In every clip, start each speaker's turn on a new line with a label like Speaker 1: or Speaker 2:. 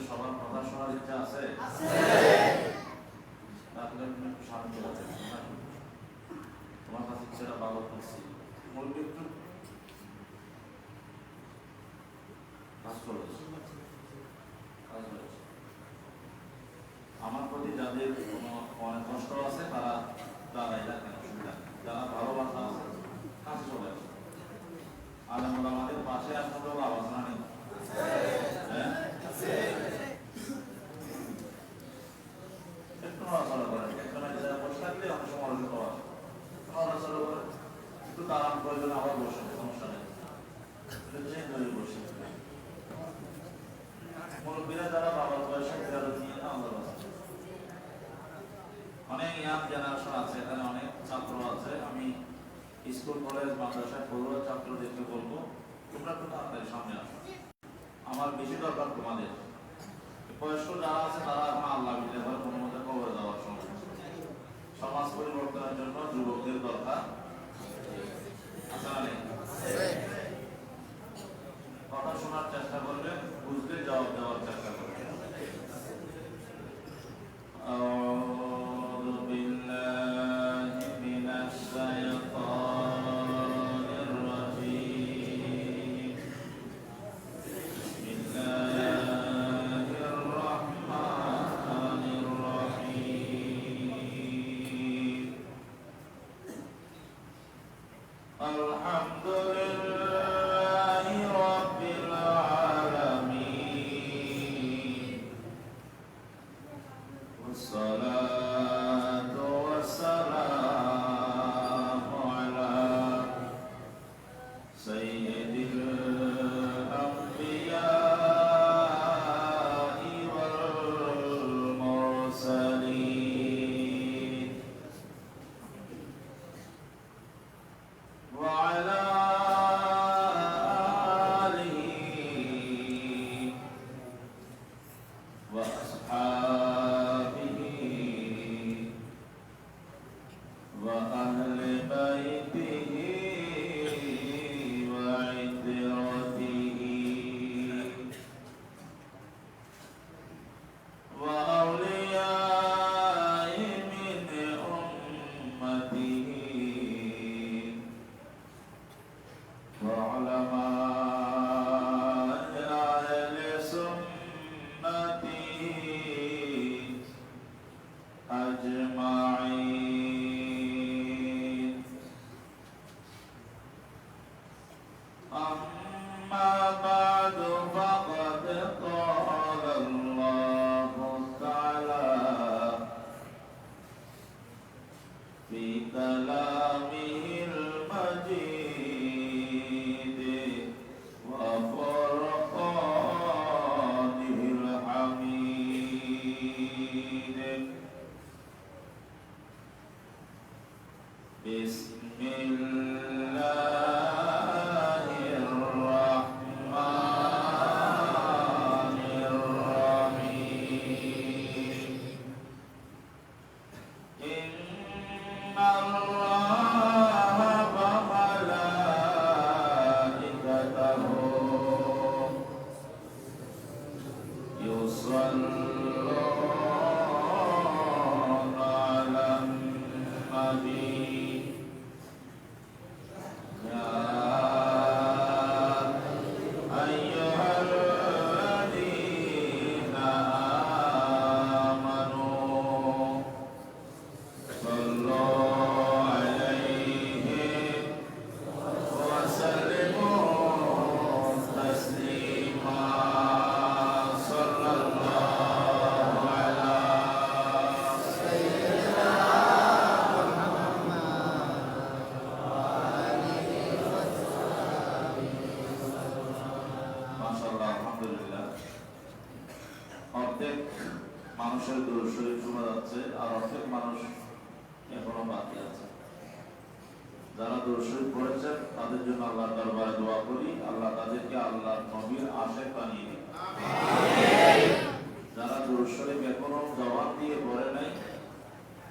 Speaker 1: সবার কথা শোনার ইচ্ছা আছে? তাহলে তুমি একটু শান্তি আছে, তোমার কাছে সেটা ভালো করছি। মুরগি একটু কাজ করেছে, আমার প্রতি যাদের কোনো মনে কষ্ট আছে তারা তারাই দেখেন, অসুবিধা নেই। যারা ভালোবাসা আছে কাছে চলে আসে। আলহামদুলিল্লাহ আমাদের পাশে আপনাদের আলোচনা নেই, একটু নড়াচড়া করেন, একজনের জায়গায় বসে থাকলে অনেক সময় অনেক পাওয়া নড়াচড়া করেন, একটু আরাম প্রয়োজন আবার বসেন, সমস্যা নেই, চেঞ্জ হয়ে বসে। মুরব্বীরা যারা বাবার বয়সে ফেরত নিয়ে না আমাদের আছে, অনেক ইয়াং জেনারেশন আছে এখানে, অনেক ছাত্র আছে। আমি স্কুল কলেজ মাদ্রাসায় পড়ুয়া ছাত্রদেরকে বলবো তোমরা একটু তাড়াতাড়ি সামনে আসো, আমার বেশি দরকার তোমাদের। বয়স্ক যারা আছে তারা এখন আল্লাহ বিলে হয় কোনো মতে কবরে যাওয়ার সময়, সমাজ পরিবর্তনের জন্য যুবকদের দরকার আছে না নেই? কথা শোনার চেষ্টা করবেন, বুঝলে জবাব দেওয়ার চেষ্টা করবেন। মানুষের দূর শরীর শোনা যাচ্ছে, আর অর্ধেক মানুষ এখনো বাকি আছে। যারা দূর শরীর পড়েছেন তাদের জন্য আল্লাহ দরবারে দোয়া করি, আল্লাহ তাদেরকে আল্লাহ নবীর আশেক বানিয়ে দিন। যারা দূর শরীর এখনো জবাব দিয়ে পড়ে নাই,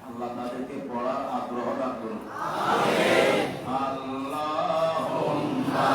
Speaker 1: আল্লাহ তাদেরকে পড়ার আগ্রহ দান করুন। আল্লাহুম্মা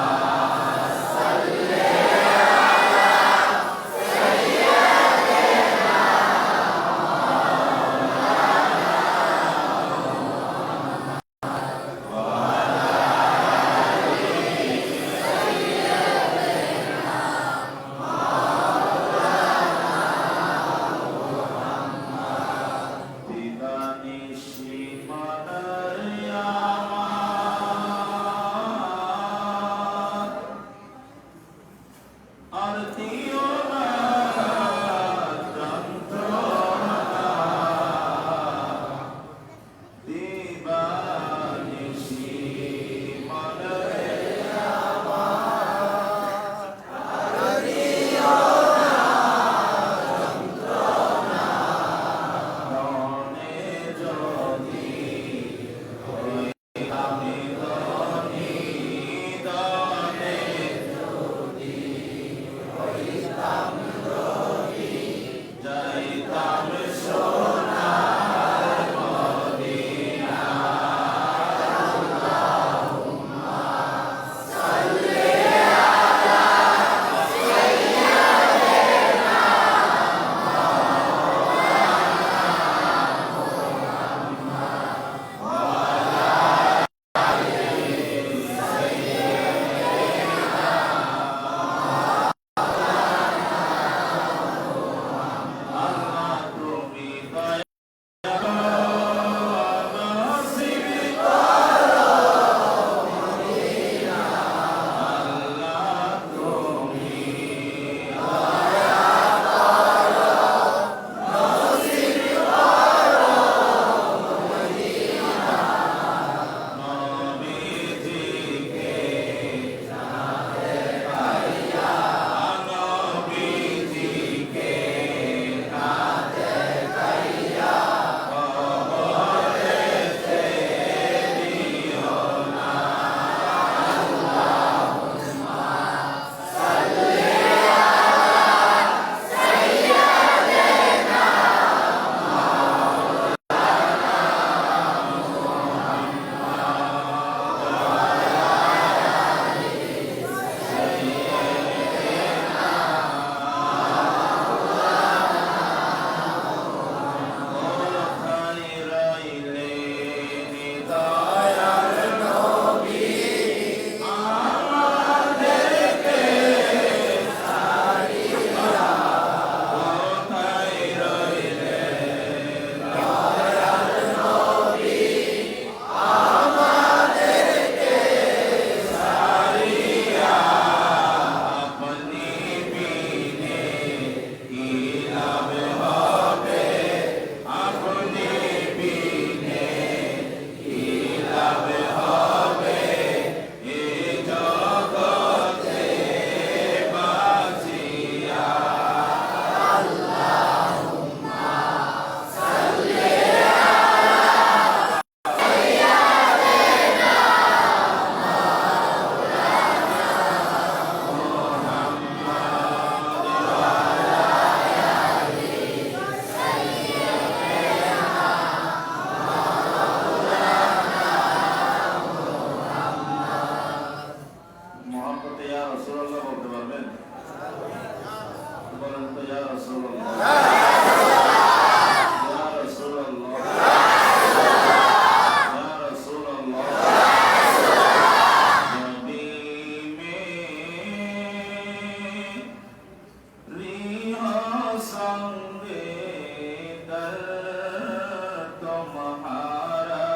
Speaker 1: মহব্বতে ইয়া রাসূলুল্লাহ বলতে পারবেন? বলেন তো ইয়া রাসূলুল্লাহ, ইয়া রাসূলুল্লাহ, ইয়া রাসূলুল্লাহ। নবী মেরি সঙ্গে দর তোমারা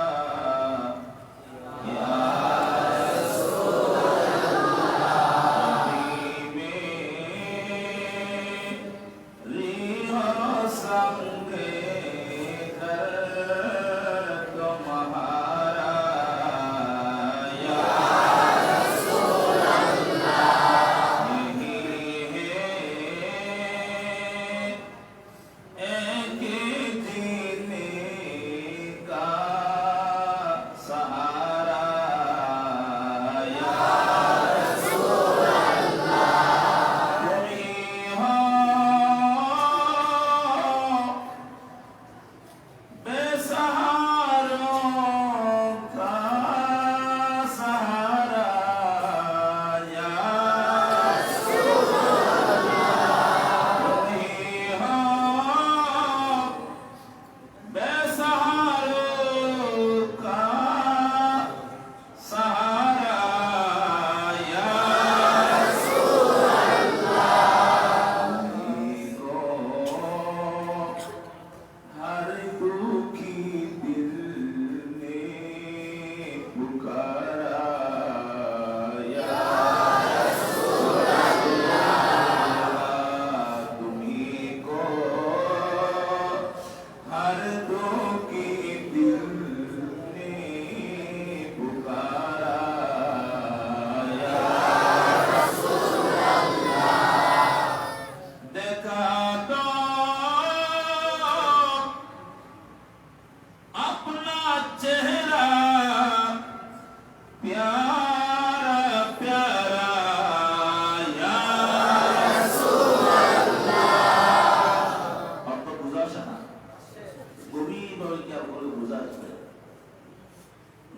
Speaker 1: ইয়া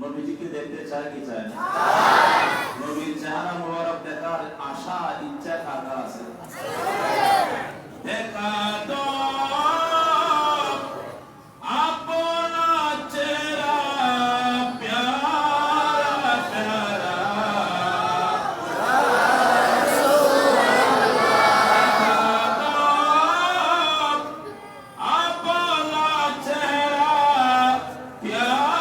Speaker 1: নবীজিকে দেখতে চায় কি চায় না? নবীর চেহারা মুবারক দেখার আশা ইচ্ছা কার আছে? দেখা তো আপনা চেহারা প্যারা প্যারা আপনা চেহারা প্যারা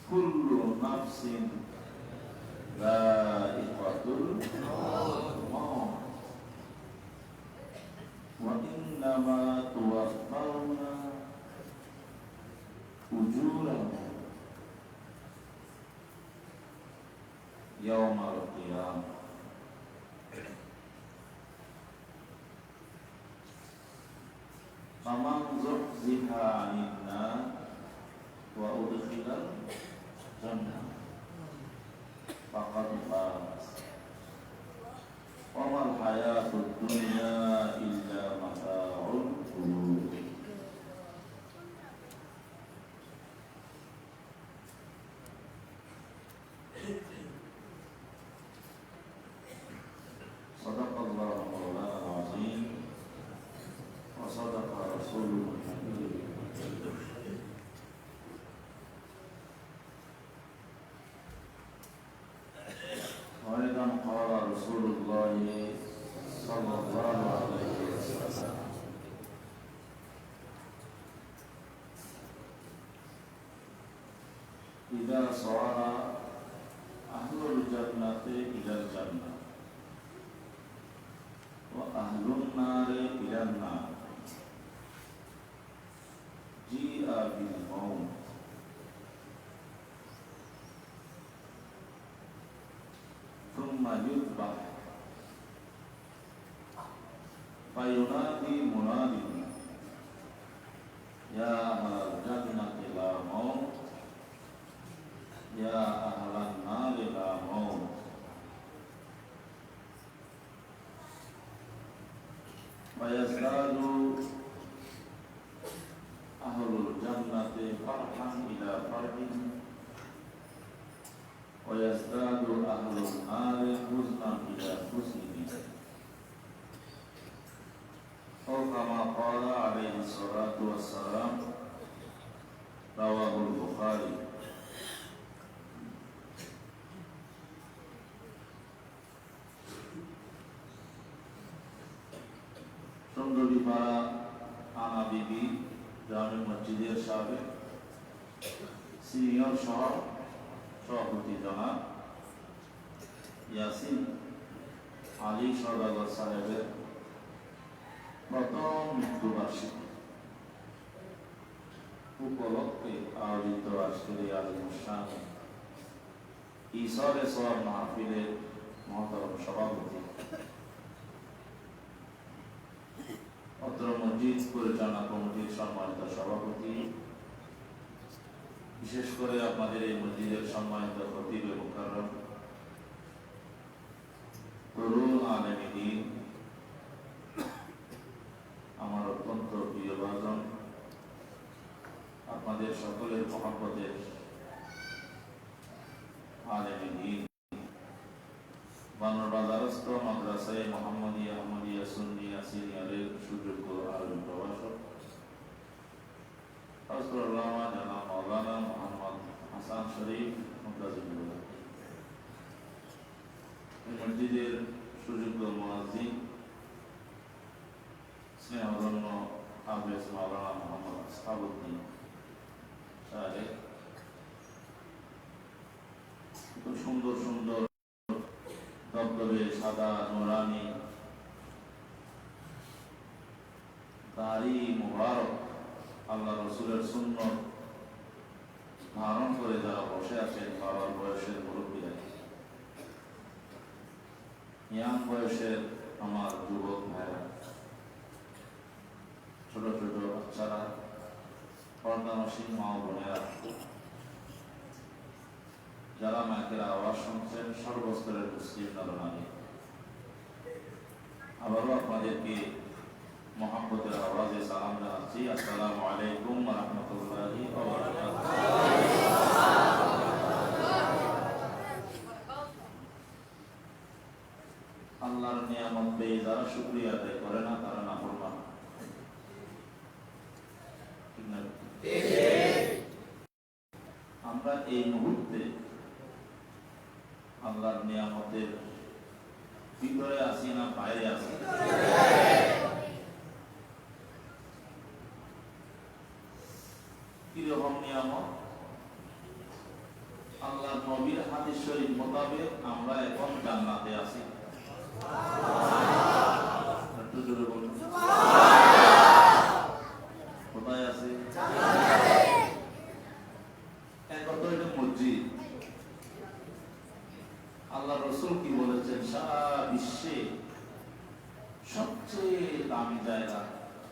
Speaker 1: কুল্লু নাফসিন যায়িকাতুল মাউত ওয়া ইন্নামা তুওয়াফাউনা উজুরাকুম ইয়াওমাল কিয়ামাহ। ফামান যুহজিহা আনিন নার wa udkhilal jannah faqad faz wa mal hayatud dunya illa mata'ul ghurur. Sadaqallahu maulana al-azim wa sadaqa rasulullah. قال رسول الله صلى الله عليه وسلم إذا صار أهل الجنة إلى الجنة وأهل النار إلى النار খুতবা ফায়ুনাদি মুনাদি ইয়া আহলাল জান্নাতি লা মাউত ইয়া আহলান নারি লা মাউত ফায়াজদাদু আহলুল জান্নাতি ফারহান ইলা ফারহিন ويزداد أهل النار حزنا إلى حزنهم أو كما قال عليه الصلاة والسلام رواه البخاري সুন্দরী পাড়া আনা বিবি জামে মসজিদের সাবেক সিনিয়র সভাপতি জনাব ইয়াসিন আলী সওদাগর সাহেবের প্রথম মৃত্যুবার্ষিকী উপলক্ষে আয়োজিত আজকের এই আলিমুসান ঈশ্বরে সওয়াব মাহফিলের মহতরম সভাপতি অত্র মসজিদ পরিচালনা কমিটির সম্মানিত সভাপতি, বিশেষ করে আপনাদের এই মসজিদের সম্মানিত খতিব মুকাররম তরুণ আলেমে দ্বীন, আমার অত্যন্ত প্রিয় ভাজন, আপনাদের সকলের মহব্বতের আলেমে দ্বীন, বানরবাজারস্থ মাদ্রাসায়ে মুহাম্মাদিয়া আহমদিয়া সুন্নিয়া সিনিয়রের সুযোগ্য আলেম প্রভাষক আল্লামা জানাব মাওলানা মুহাম্মদ হাসান শরীফ মুতাজিবুল্লাহ, এই মসজিদের সুযোগ্য মুয়াজ্জিন স্নেহধন্য হাফেজ মাওলানা মুহাম্মদ আসহাবউদ্দিন সাহেব, খুব সুন্দর সুন্দর দবদবে সাদা নুরানি দাড়ি মুবারক আল্লাহ রসুলের সুন্নত ধারণ করে যারা বসে আছেন, বাবার বয়সের মুরব্বীরা, ইয়াং বয়সের আমার যুবক ভাইরা, ছোট ছোট বাচ্চারা, পর্দানসীন মা বোনেরা, যারা মায়ের আওয়াজ শুনছেন, সর্বস্তরের মুসলিম নরনারী, আবারও আপনাদেরকে মোহাম্মতের আওয়াজে সালাম জানাচ্ছি। আসসালামু আলাইকুম ওয়া রাহমাতুল্লাহি ওয়া বারাকাতুহু। আল্লাহর নিয়ামত পেয়ে যারা শুকরিয়া আদায় করে না তারা নাফরমান। আমরা এই মুহূর্তে আল্লাহর নিয়ামতের ভিতরে আছি না বাইরে আছি? কিরকম নিয়ামত? আল্লাহর নবীর হাদিস শরীফ মোতাবেক আমরা এখন জান্নাতে আছি। একটু জোরে বলুন, কোথায় আছি? এখন তো এটা মসজিদ। আল্লাহ রসুল কি বলেছেন? সারা বিশ্বে সবচেয়ে দামি জায়গা,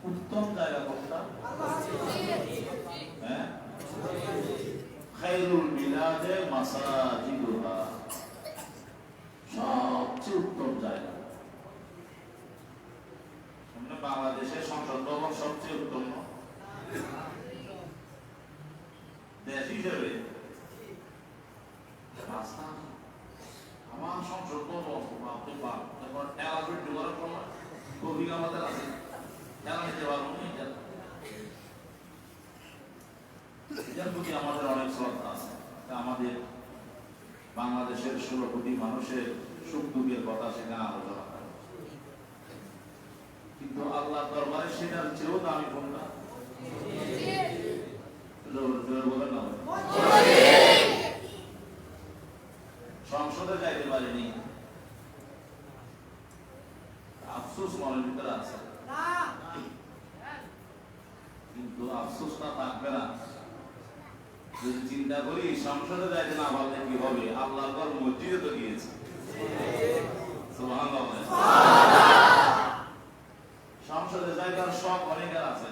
Speaker 1: উত্তম জায়গা কোনটা? খায়রুল বিলাদে মাসাজিদুহা, সবচেয়ে উত্তম জায়গা। আমরা বাংলাদেশের সংসদ ভবন সবচেয়ে উত্তম দেশ হিসেবে রাস্তা, আমার সংসদ ভবন এলাকার ঢোকার সময় কবি আমাদের আছে, এলা নিতে পারবো না। এটার প্রতি আমাদের অনেক শ্রদ্ধা আছে। আমাদের বাংলাদেশের 16 কোটি মানুষের সুখ দুঃখের কথা সেখানে আলোচনা করে, কিন্তু আল্লাহ দরবারে সেটার চেয়েও দামি কোনটা? বলেন না, সংসদে যাইতে পারেনি, আফসোস মনের ভিতরে আছে, কিন্তু আফসোসটা থাকবে না যদি চিন্তা করি সংসদে যাইতে না পারলে কি হবে? আল্লাহর ঘর মসজিদে তো গিয়েছে। সুবহানাল্লাহ। সংসদে জায়গার সব অনেকের আছে,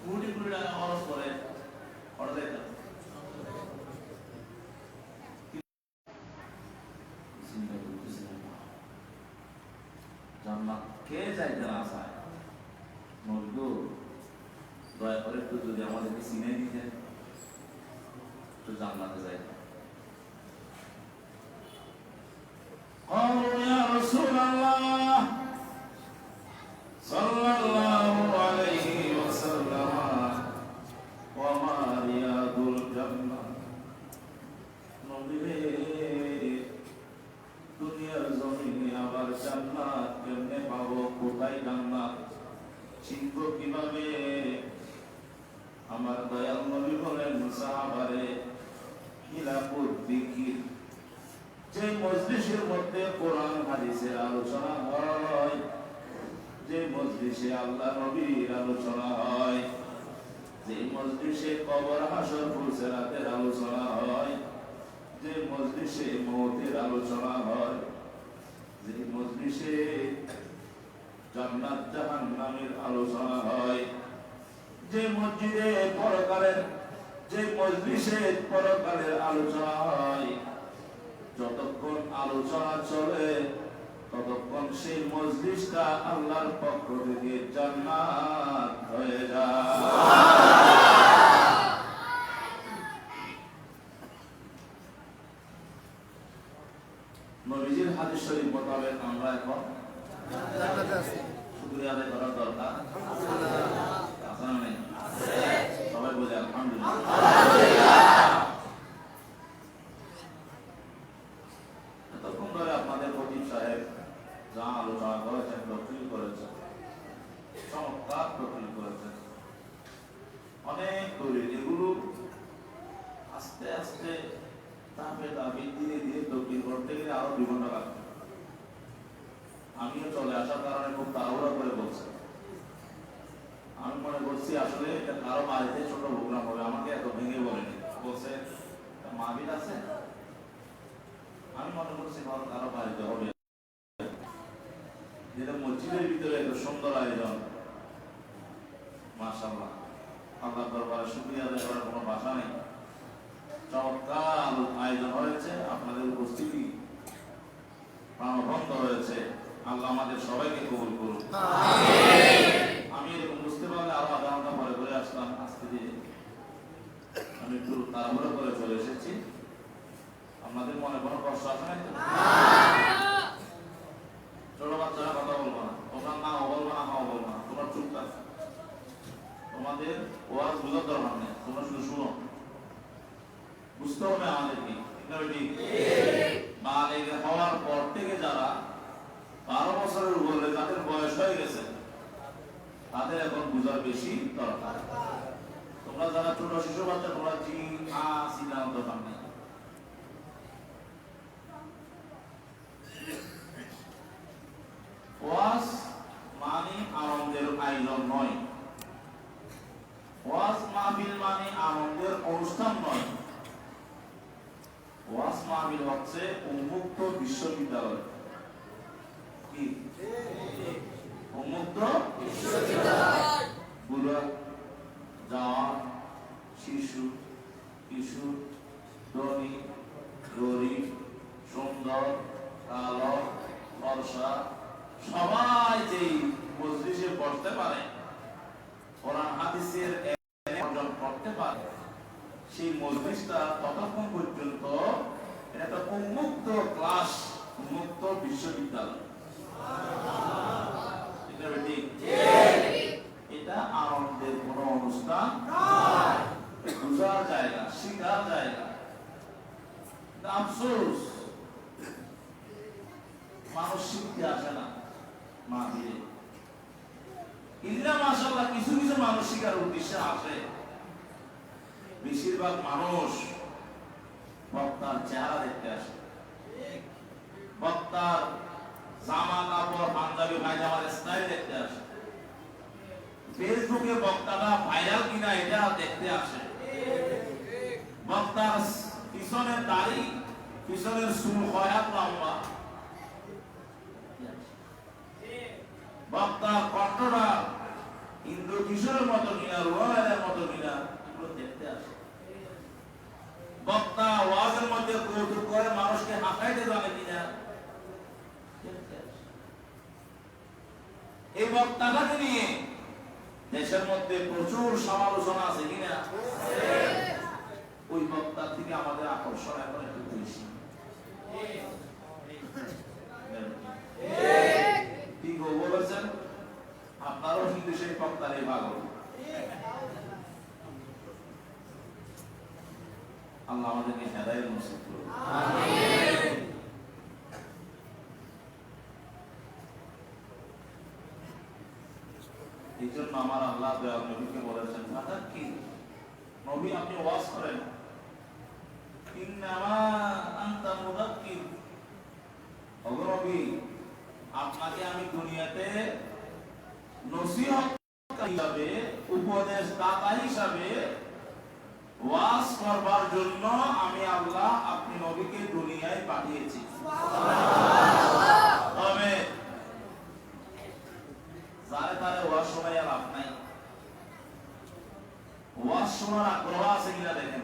Speaker 1: কোটি কোটি টাকা খরচ করে অর্ধেক জান্নাত কে যাইতে না চায়? নবী গো, দয়া করে একটু যদি আমাদেরকে চিনে দিতেন, একটু জান্নাতে যাই। قالوا يا رسول الله صلى الله عليه وسلم وما رياض الجنة। নবী রে, দুনিয়ার জমিনে আবার জান্নাত কেমনে পাবো? কোথায় জান্নাত চিনবো কিভাবে? আমার দয়াল নবী বলেন, সাহাবারে, খিলাফুত যিকির, যে মজলিসের মধ্যে কোরআন হাদিসের আলোচনা হয়, যে মজলিসে আল্লাহ নবীর আলোচনা হয়, যে মজলিসে কবর হাসর ফুলসিরাতের আলোচনা হয়, যে মজলিসে মওতের আলোচনা হয়, যে মজলিসে জান্নাত জাহান্নামের আলোচনা হয়, যে মসজিদে পরকালের, যে মজলিসে পরকালের আলোচনা হয়, যতক্ষণ আলোচনা চলে ততক্ষণ সেই মজলিসটা আল্লাহর পক্ষ থেকে জান্নাত হয়ে যায়। নবীজির হাদিস শরীফ মোতাবেক আমরা এখন জান্নাতে আছি। শুকরিয়া আদায় করার দরকার আছে না নেই? সবাই বলে আলহামদুলিল্লাহ। এতক্ষণ ধরে আপনাদের খতিব সাহেব যা আলোচনা করেছেন, তকরির করেছেন, চমৎকার তকরির করেছেন, অনেক দলিল, এগুলো আস্তে আস্তে ধাপে ধাপে ধীরে ধীরে তকরির করতে গেলে আরো 2 ঘন্টা লাগবে। আমিও চলে আসার কারণে খুব তাড়াহুড়া করে বলছি। আমি মনে করছি আসলে এটা কারো বাড়িতে ছোট প্রোগ্রাম হবে, আমাকে এত ভেঙে বলেনি, বলছে মাহফিল আছে। আমি মনে করছি কারো বাড়িতে হবে, যেটা মসজিদের ভিতরে এত সুন্দর আয়োজন, মাশাআল্লাহ, আল্লাহর দরবারে শুকরিয়া আদায় করার কোনো ভাষা নেই। চমৎকার আয়োজন হয়েছে, আপনাদের উপস্থিতি প্রাণবন্ত হয়েছে। আল্লাহ আমাদের সবাইকে কবুল করুন। আমি এরকম বুঝতে পারলে আরো আধা ঘন্টা পরে করে আসলাম, আজকে দিয়ে আমি একটু তাড়াহুড়ো করে চলে এসেছি। আপনাদের মনে কোনো কষ্ট আছে না? ছোট বাচ্চারা কথা বলবো না, ওখান না বলবো না, হ্যাঁ বলবো না, তোমার চুপ থাক। তোমাদের ওয়াজ বুঝার দরকার নেই, তোমরা শুধু শুনো। বুঝতে হবে আমাদেরকে, বালেগ হওয়ার পর থেকে যারা 12 বছরের উপরে, যাদের বয়স হয়ে গেছে, তাদের এখন বুঝার বেশি দরকার। তোমরা যারা ছোট শিশু বাচ্চা, তোমরা জি আ সিনার দরকার নেই। ওয়াজ মানে আনন্দের আয়োজন নয়, ওয়াজ মাহফিল মানে আনন্দের অনুষ্ঠান নয়। ওয়াজ মাহফিল হচ্ছে উন্মুক্ত বিশ্ববিদ্যালয়। কি উন্মুক্ত বিশ্ববিদ্যালয়? বুড়া, জওয়ান, শিশু, কিশোর, ধনী, গরিব, সুন্দর, কালো, ফর্সা, সবাই যেই মজলিসে বসতে পারে, কোরআন হাদিসের অর্জন করতে পারে, সেই মজলিসটা ততক্ষণ পর্যন্ত এটা একটা উন্মুক্ত ক্লাস, উন্মুক্ত বিশ্ববিদ্যালয়। এটা আনন্দের কোন অনুষ্ঠান নয়, বুঝার জায়গা, শিখার জায়গা। আফসোস মানুষ শিখতে আসে না মাহফিলে। ইল্লা মাশাআল্লাহ কিছু কিছু মানুষ শিখার উদ্দেশ্যে আসে। বেশিরভাগ মানুষ বক্তার চেহারা দেখতে আসে, বক্তার জামা কাপড়, পাঞ্জাবি পায়জামার স্টাইল দেখতে আসে, ফেসবুকে বক্তাটা ভাইরাল কিনা এটা দেখতে আসে, বক্তার পিছনের দাড়ি, পিছনের চুল কয়াত লম্বা, বক্তার কণ্ঠটা ইন্দ্র কিশোরের মতো কিনা, রুহানের মতো কিনা, এগুলো দেখতে আসে। বক্তা ওয়াজের মধ্যে কৌতুক করে মানুষকে হাঁকাইতে জানে কিনা, এই বক্তাটাকে নিয়ে দেশের মধ্যে প্রচুর সমালোচনা আছে কিনা, ওই বক্তার থেকে আমাদের আকর্ষণ এখন একটু বেশি। ঠিক বলেছেন, আপনারও কিন্তু সেই বক্তারই পাগল। আল্লাহ আমাদেরকে হেদায়েত নসিব করুন। এই জন্য আমার আল্লাহ দয়াল নবীকে বলেছেন, কি নবী আপনি ওয়াজ করেন, ইন্নামা আনতা মুযাক্কির, ওগো নবী আপনাকে আমি দুনিয়াতে নসিহত হিসাবে, উপদেশ দাতা হিসাবে ওয়াজ করবার জন্য আমি আল্লাহ আপনি নবীকে দুনিয়ায় পাঠিয়েছি। তবে যারে তারে ওয়াজ শোনাই আর লাভ নাই। ওয়াজ শোনার আগ্রহ আছে কিনা দেখেন।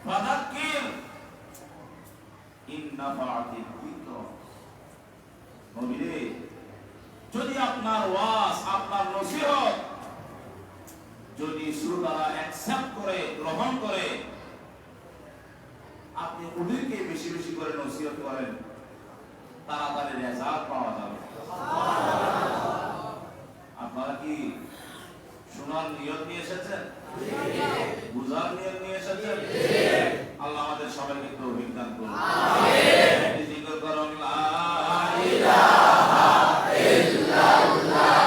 Speaker 1: ফাযাক্কির ইন নাফাআতিদ যিকর, নবী রে যদি আপনার ওয়াজ, আপনার নসিহত যদি শ্রোতারা অ্যাকসেপ্ট করে, গ্রহণ করে, আপনি ওদেরকে বেশি বেশি করে নসিহত করেন, তাড়াতাড়ি রেজাল্ট পাওয়া যাবে। আপনারা কি শোনার নিয়ত নিয়ে এসেছেন? বুঝার নিয়ত নিয়ে এসেছেন? আল্লাহ আমাদের সবাইকে তৌফিক দান করুন। আমিন। জিকির করুন লা ইলাহা ইল্লাল্লাহ।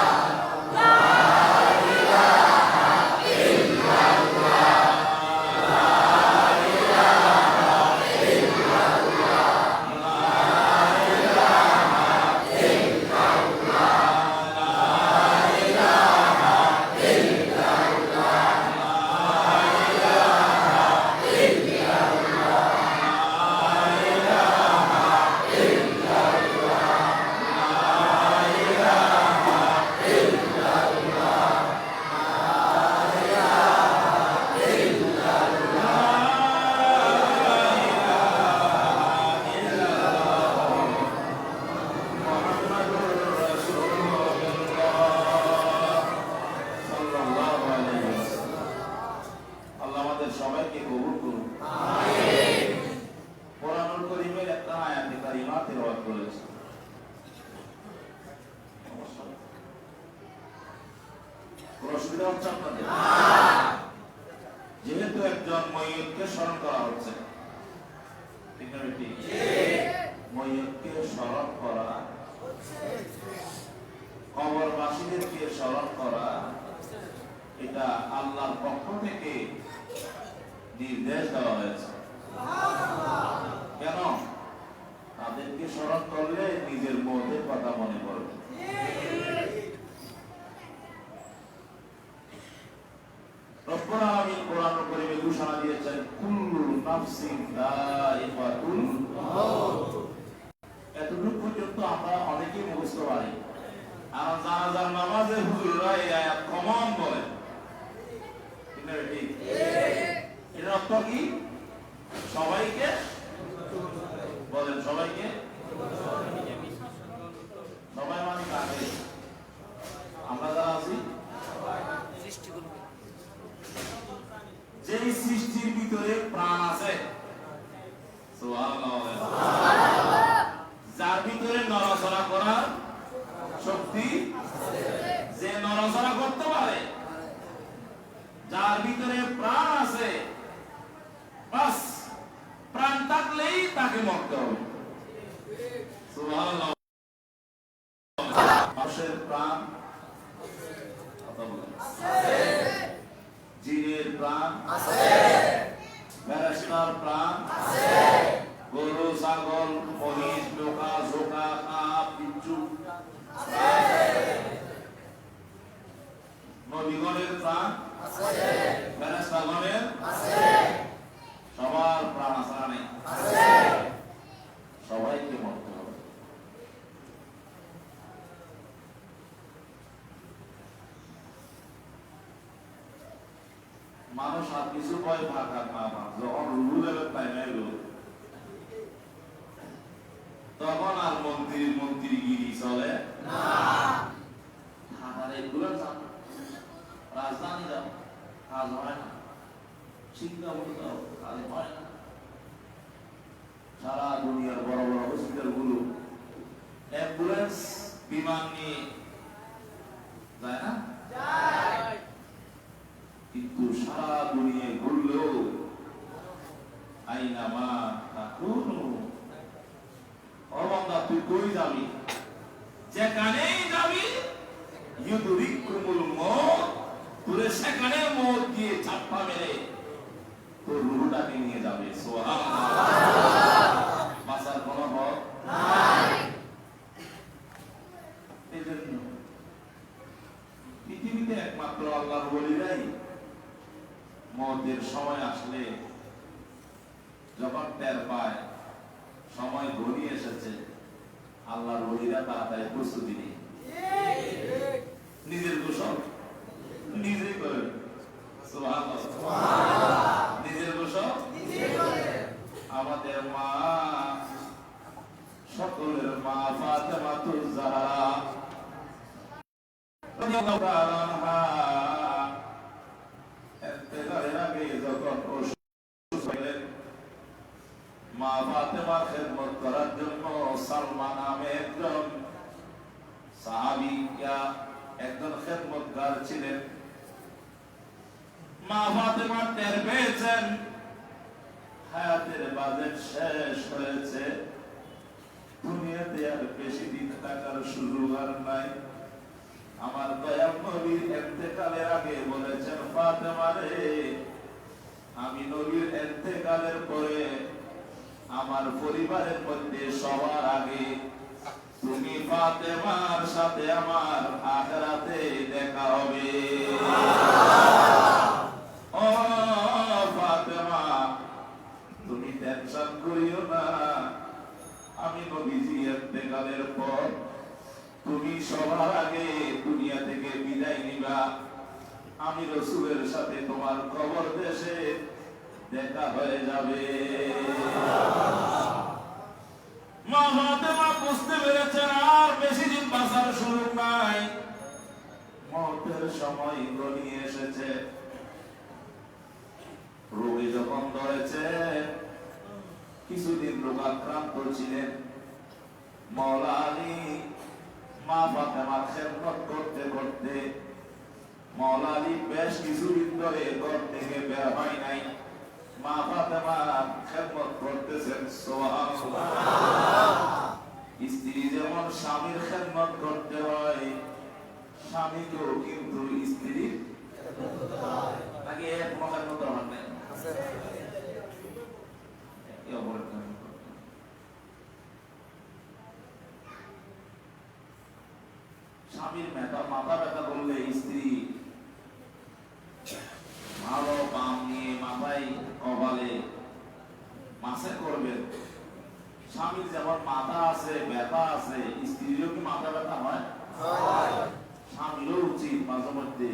Speaker 1: সবাইকে কবুল করুন। আমিন। কোরআনুল কারীমের একটা আয়াতে কারিমা তেলাওয়াত করেছি। কোন অসুবিধা হচ্ছে আপনাদের? যেহেতু একজন মাইয়িতকে স্মরণ করা হচ্ছে, ঠিক না ঠিক? মাইয়িতকে স্মরণ করা, কবরবাসীদেরকে স্মরণ করা, এটা আল্লাহর পক্ষ থেকে নির্দেশ দেওয়া হয়েছে। কেন? তাদেরকে স্মরণ করলে নিজের মৌতের কথা মনে পড়বে। রব্বুল আলামিন কোরআনুল কারীমে ঘোষণা দিয়েছেন, কুল্লু নাফসিন যায়িকাতুল মাউত। এতটুকু পর্যন্ত আমরা অনেকেই মুখস্থ পারি। আর জানাজার নামাজে হুজুররা এই আয়াত কমন বলে, ঠিক না ঠিক? এর অর্থ কি? সবাইকে বলেন, সবাইকে। সবাই মানে কাকে? আমরা যারা আছি, যেই সৃষ্টির ভিতরে প্রাণ আছে, সুবহানাল্লাহ, যার ভিতরে নড়াচড়া করার শক্তি, যে নড়াচড়া করতে পারে, যার ভিতরে প্রাণ আছে, বাস প্রাণ থাকলেই তাকে মরতে হবে। সুবহানাল্লাহ। মানুষের প্রাণ আছে, জিনের প্রাণ আছে, ফেরেশতার প্রাণ আছে, গরু, ছাগল, মহিষ, পোকা, ঝোঁকা, সাপ, বিচ্ছু আছে, নবীগণের প্রাণ আছে, ফেরেশতাগণের আছে, সবার প্রাণ আছে না? সবাইকে মরতে হবে। মানুষ আর কিছু ভয় থাকার না যখন রুলের টাইম এলো তখন আর মন্ত্রীগিরি চলে না। এগুলো রাজধানী যাও কাজ হয় না, সিঙ্গাপুর যাও কাজ হয় না, সারা দুনিয়ার বড় বড় হসপিটাল গুলো অ্যাম্বুলেন্স বিমান নিয়ে যায় না, কিন্তু সারা দুনিয়া ঘুরলেও আইনামা তাকুনু অবন্দা তুই কই যাবি, যেখানেই যাবি ইউদরিকুমুল মউত, তোরে সেখানে মউত দিয়ে চাপা মেরে তোর রূহটাকে নিয়ে যাবে। সুবহানাল্লাহ। বাঁচার কোনো ভয় নাই। এজন্য পৃথিবীতে একমাত্র আল্লাহর ওলিরাই মওতের সময় আসলে যখন টের পায় সময় ঘনিয়ে এসেছে, আল্লাহর ওলিরা তাড়াতাড়ি প্রস্তুতি নেয়, নিজের গোসল নিজেই করে, নিজের গোসল আমাদের মা, সকলের মা ফাতেমাতুজ জাহরা রাদিয়াল্লাহু তাআলা আনহা ইন্তেকালের আগে যখন অসুস্থ হলেন, মা ফাতেমার খেদমত করার জন্য সালমা নামে একজন সাহাবী একজন খেদমতগার ছিলেন। মা ফাতেমা টের পেয়েছেন হায়াতের বাজেট শেষ হয়েছে, দুনিয়াতে আর বেশি দিন থাকার সুযোগ আর নাই। আমার দয়াল নবীর ইন্তেকালের আগে বলেছেন, ফাতেমা রে, আমি নবীর ইন্তেকালের পরে আমার পরিবারের মধ্যে সবার আগে তুমি ফাতেমার সাথে আমার আখিরাতে দেখা হবে। ও ফাতেমা, তুমি টেনশন করিও না, আমি নবীজি ইন্তেকালের পর তুমি সবার আগে দুনিয়া থেকে বিদায় নিবা, আমি রাসূলের সাথে তোমার কবর দেশে দেখা হয়ে যাবে। মা ফাতেমা বুঝতে পেরেছেন আর বেশি দিন বাঁচার সুযোগ নাই, মওতের সময় ঘনিয়ে এসেছে। রোগে যখন ধরেছে, কিছুদিন রোগাক্রান্ত ছিলেন, মাওলা আলী মা ফাতেমার খেদমত করতে করতে মাওলা আলী বেশ কিছুদিন ধরে ঘর থেকে বের হয় নাই, মা ফাতেমার খেদমত করতেছেন। সুবহানাল্লাহ। স্ত্রী যেমন স্বামীর খেদমত করতে হয়, স্বামীকেও কিন্তু স্ত্রীর নাকি এক খেদমত হয় না, স্বামীর মাথা ব্যথা করলে স্ত্রী ভালো বাম নিয়ে মাথায় কপালে মাসে করবেন। স্বামীর যেমন মাথা আছে ব্যথা আছে, স্ত্রীরও কি মাথা ব্যথা হয়? স্বামীরও উচিত মাঝে মধ্যে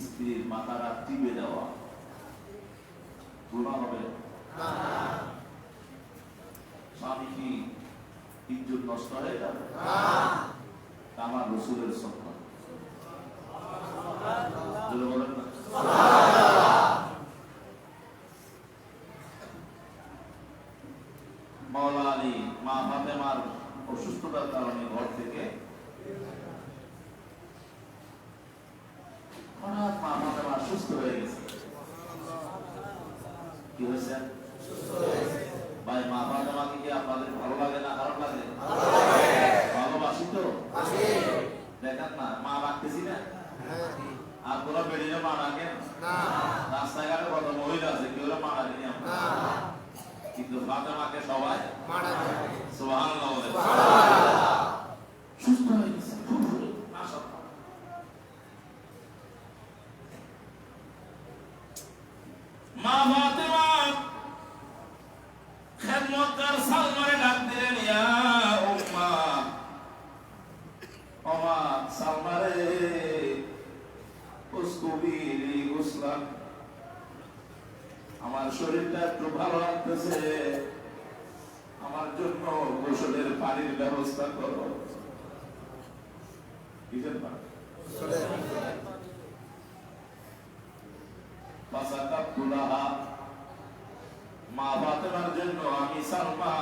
Speaker 1: স্ত্রীর মাথাটা টিপে দেওয়া, গুনাহ হবে? স্বামী কি ইজ্জত নষ্ট হয়ে যাবে? আমার রাসূলের সুন্নাত বলেন না। মাওলা আলী মা ফাতেমার অসুস্থতার কারণে ঘর থেকে হঠাৎ মা ফাতেমা সুস্থ হয়ে গেছে। কি হয়েছে? ভাই, মা ফাতেমাকে কি আপনাদের ভালো লাগে না খারাপ লাগে? ভালোবাসি তো, দেখেন না মা রাখতেছি না, আর তোরা বেড়ে মা রাখেন না। রাস্তাঘাটে কত মহিলা আছে, কেউ মা রাখেনি আমরা, কিন্তু ফাতেমাকে সবাই মা রাখে। সুবহানাল্লাহ। সুস্থ হয়ে গেছে, মাশাআল্লাহ। মা ফাতেমা খেদমতগার সালমারে ডাক দিলেন, ইয়া উম্মা, ওমা সালমারে উসকুবি লি গুসলান, শরীরটা একটু ভালো লাগতেছে, আমার জন্য গোসলের পানির ব্যবস্থা করো। মা ফাতেমার জন্য আমি সালমা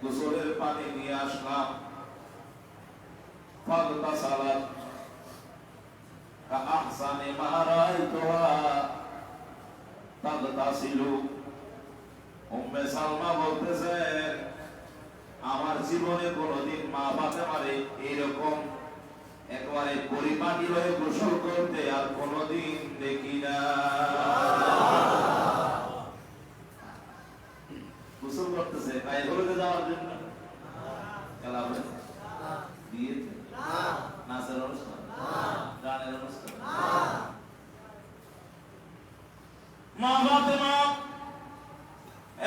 Speaker 1: গোসলের পানি নিয়ে আসলাম। ফাগতাসালাত কাআহসানি মা রাআইতুহা তাগতাসিলু। উম্মে সালমা বলতেছেন, আমার জীবনে কোনোদিন মা ফাতেমারে এরকম একবারে পরিপাটি হয়ে গোসল করতে আর কোনোদিন দেখি না। গোসল করতেছে তাই হলুদে যাওয়ার জন্য, খেলা হবে বিয়েতে, নাচের অনুষ্ঠান, গানের অনুষ্ঠান। মা ফাতেমা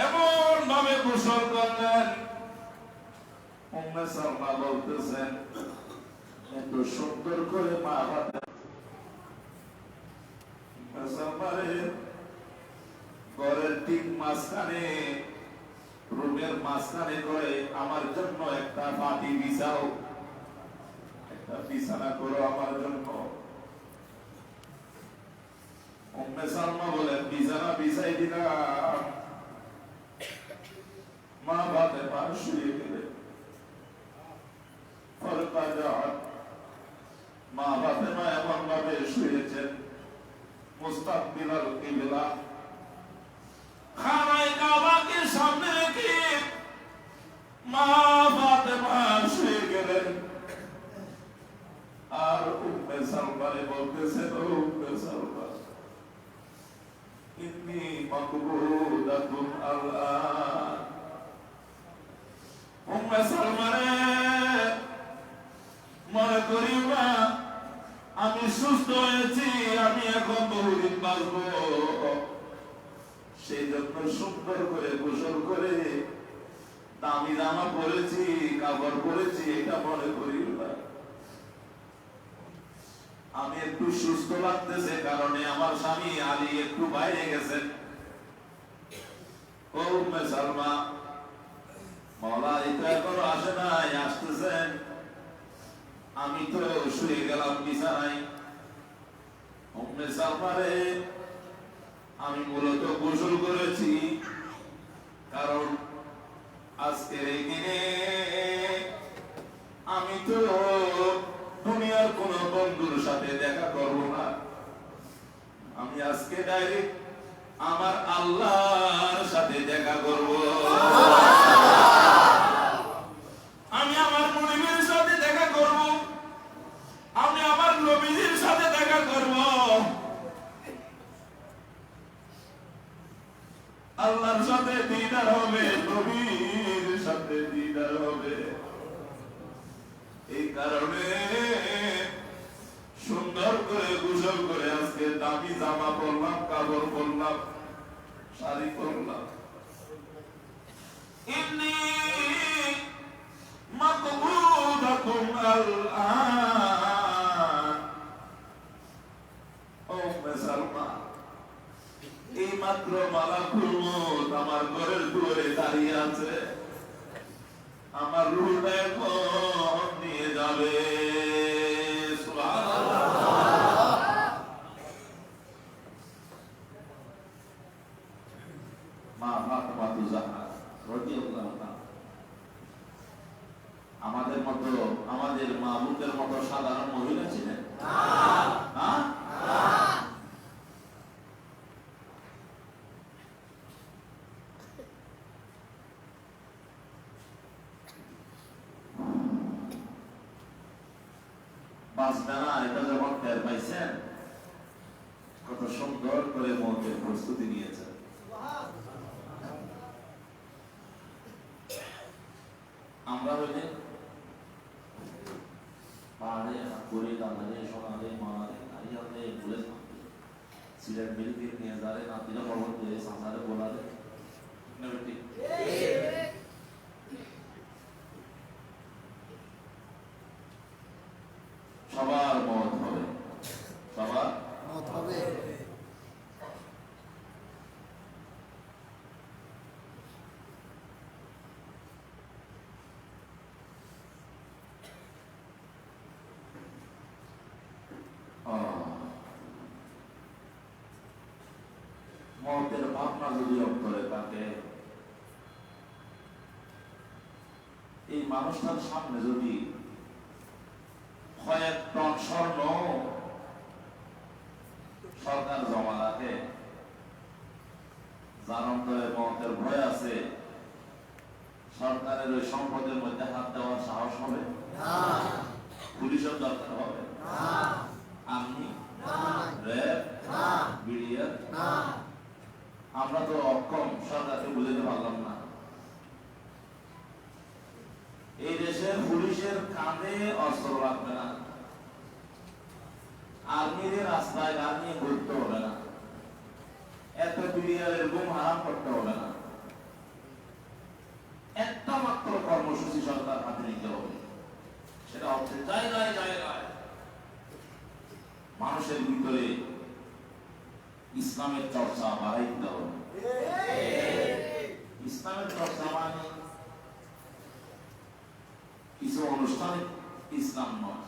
Speaker 1: এমন ভাবে গোসল করলেন, উম্মে সালমা বলতেছেন, এত সুন্দর করে মা ফাতেমারে ঘরের ঠিক মাঝখানে, রুমের মাঝখানে করে আমার জন্য একটা মাটি বিছাও, একটা বিছানা করো আমার জন্য। উম্মে সালমা বলেন, বিছানা বিছাই দিলাম। মা ফাতেমা শুয়ে গেলেন। মা ফাতেমা এমন ভাবে শুয়েছেন, মুস্তাকবিলাল কিবলা, খানায়ে কাবাকে সামনে রেখে মা ফাতেমা শুয়ে গেলেন। আর উম্মে সালমারে বলতেছেন, ও উম্মে সালমা, ইন্নী মাকবুদাতুন আল-আন। উম্মে সালমারে মনে করি না আমি সুস্থ হয়েছি, আমি এখন বহুদিন বাঁচব, সেই জন্য সুন্দর করে গোসল করে দামি জামা পরেছি, কাপড় পরেছি, এটা মনে করি না। আমি একটু সুস্থ লাগতেছে কারণে আমার স্বামী আলী একটু বাইরে গেছেন। ও উম্মে সালমা, মাওলা এটা এখনো আসে নাই, আসতেছেন, আমি তো শুয়ে গেলাম বিছানায়। উম্মে সালমারে আমি মূলত গোসল করেছি কারণ আজকের এই দিনে আমি তো দুনিয়ার কোন বন্ধুর সাথে দেখা করব না, আমি আজকে ডাইরেক্ট আমার আল্লাহর সাথে দেখা করব। আমি আমার মুনিবের সাথে দেখা করব, আমি আমার নবীজির সাথে দেখা করব। আল্লাহর সাথে দিদার হবে, নবীর সাথে দিদার হবে। এই কারণে সুন্দর করে গোসল করে আজকে দামি জামা পরলাম, কাপড় পরলাম, শাড়ি পরলাম। ইন্নী মাকবুদাতুন আল-আন। উম্মে সালমা, এই মাত্র মালাকুল মউত আমার ঘরের দুয়ারে দাঁড়িয়ে আছে, আমার রূহটা এখন নিয়ে যাবে। সুবহানাল্লাহ। মা ফাতেমা জাহরা রাদিয়াল্লাহু তাআলা আমাদের মতো, আমাদের মা বোনদের মতো সাধারণ মহিলা ছিলেন না? বাঁচবে না এটা যখন টের পাইছেন, কত সুন্দর করে মৌতের প্রস্তুতি নিয়েছেন। আমরা হইলে পাহাড়ে করে দাদারে সোনারে মারে নারিয়ালে ভুলে সিলেট মিলকে নিয়ে যারে নাতিরা পর্বত দিয়ে সাঁতারে বলারে নেবেটি সবার মত হবে, সবার মত হবে। মতের ভাবনা যদি অন্তরে থাকে, এই মানুষটার সামনে যদি কয়েক টন স্বর্ণ সরকার জমা রাখে, যার অন্তরে মতের ভয় আছে, সরকারের ওই সম্পদের মধ্যে হাত দেওয়ার সাহস হবে? পুলিশের দরকার হবে? Army, RAB, BDR? আমরা তো অক্ষম, সরকারকে বুঝাতে পারলাম না। এই দেশের পুলিশের কাঁধে অস্ত্র রাখবে না, আর্মির রাস্তায় গান নিয়ে ঘুরতে হবে না, এত বিডিআরের গুম হারাম করতে হবে না। একটা মাত্র কর্মসূচি সরকার হাতে নিতে হবে, সেটা হচ্ছে জায়গায় জায়গায় মানুষের ভিতরে ইসলামের চর্চা বাড়াই দিতে হবে। ইসলামের চর্চা মানে কিছু অনুষ্ঠানিক ইসলাম নয়,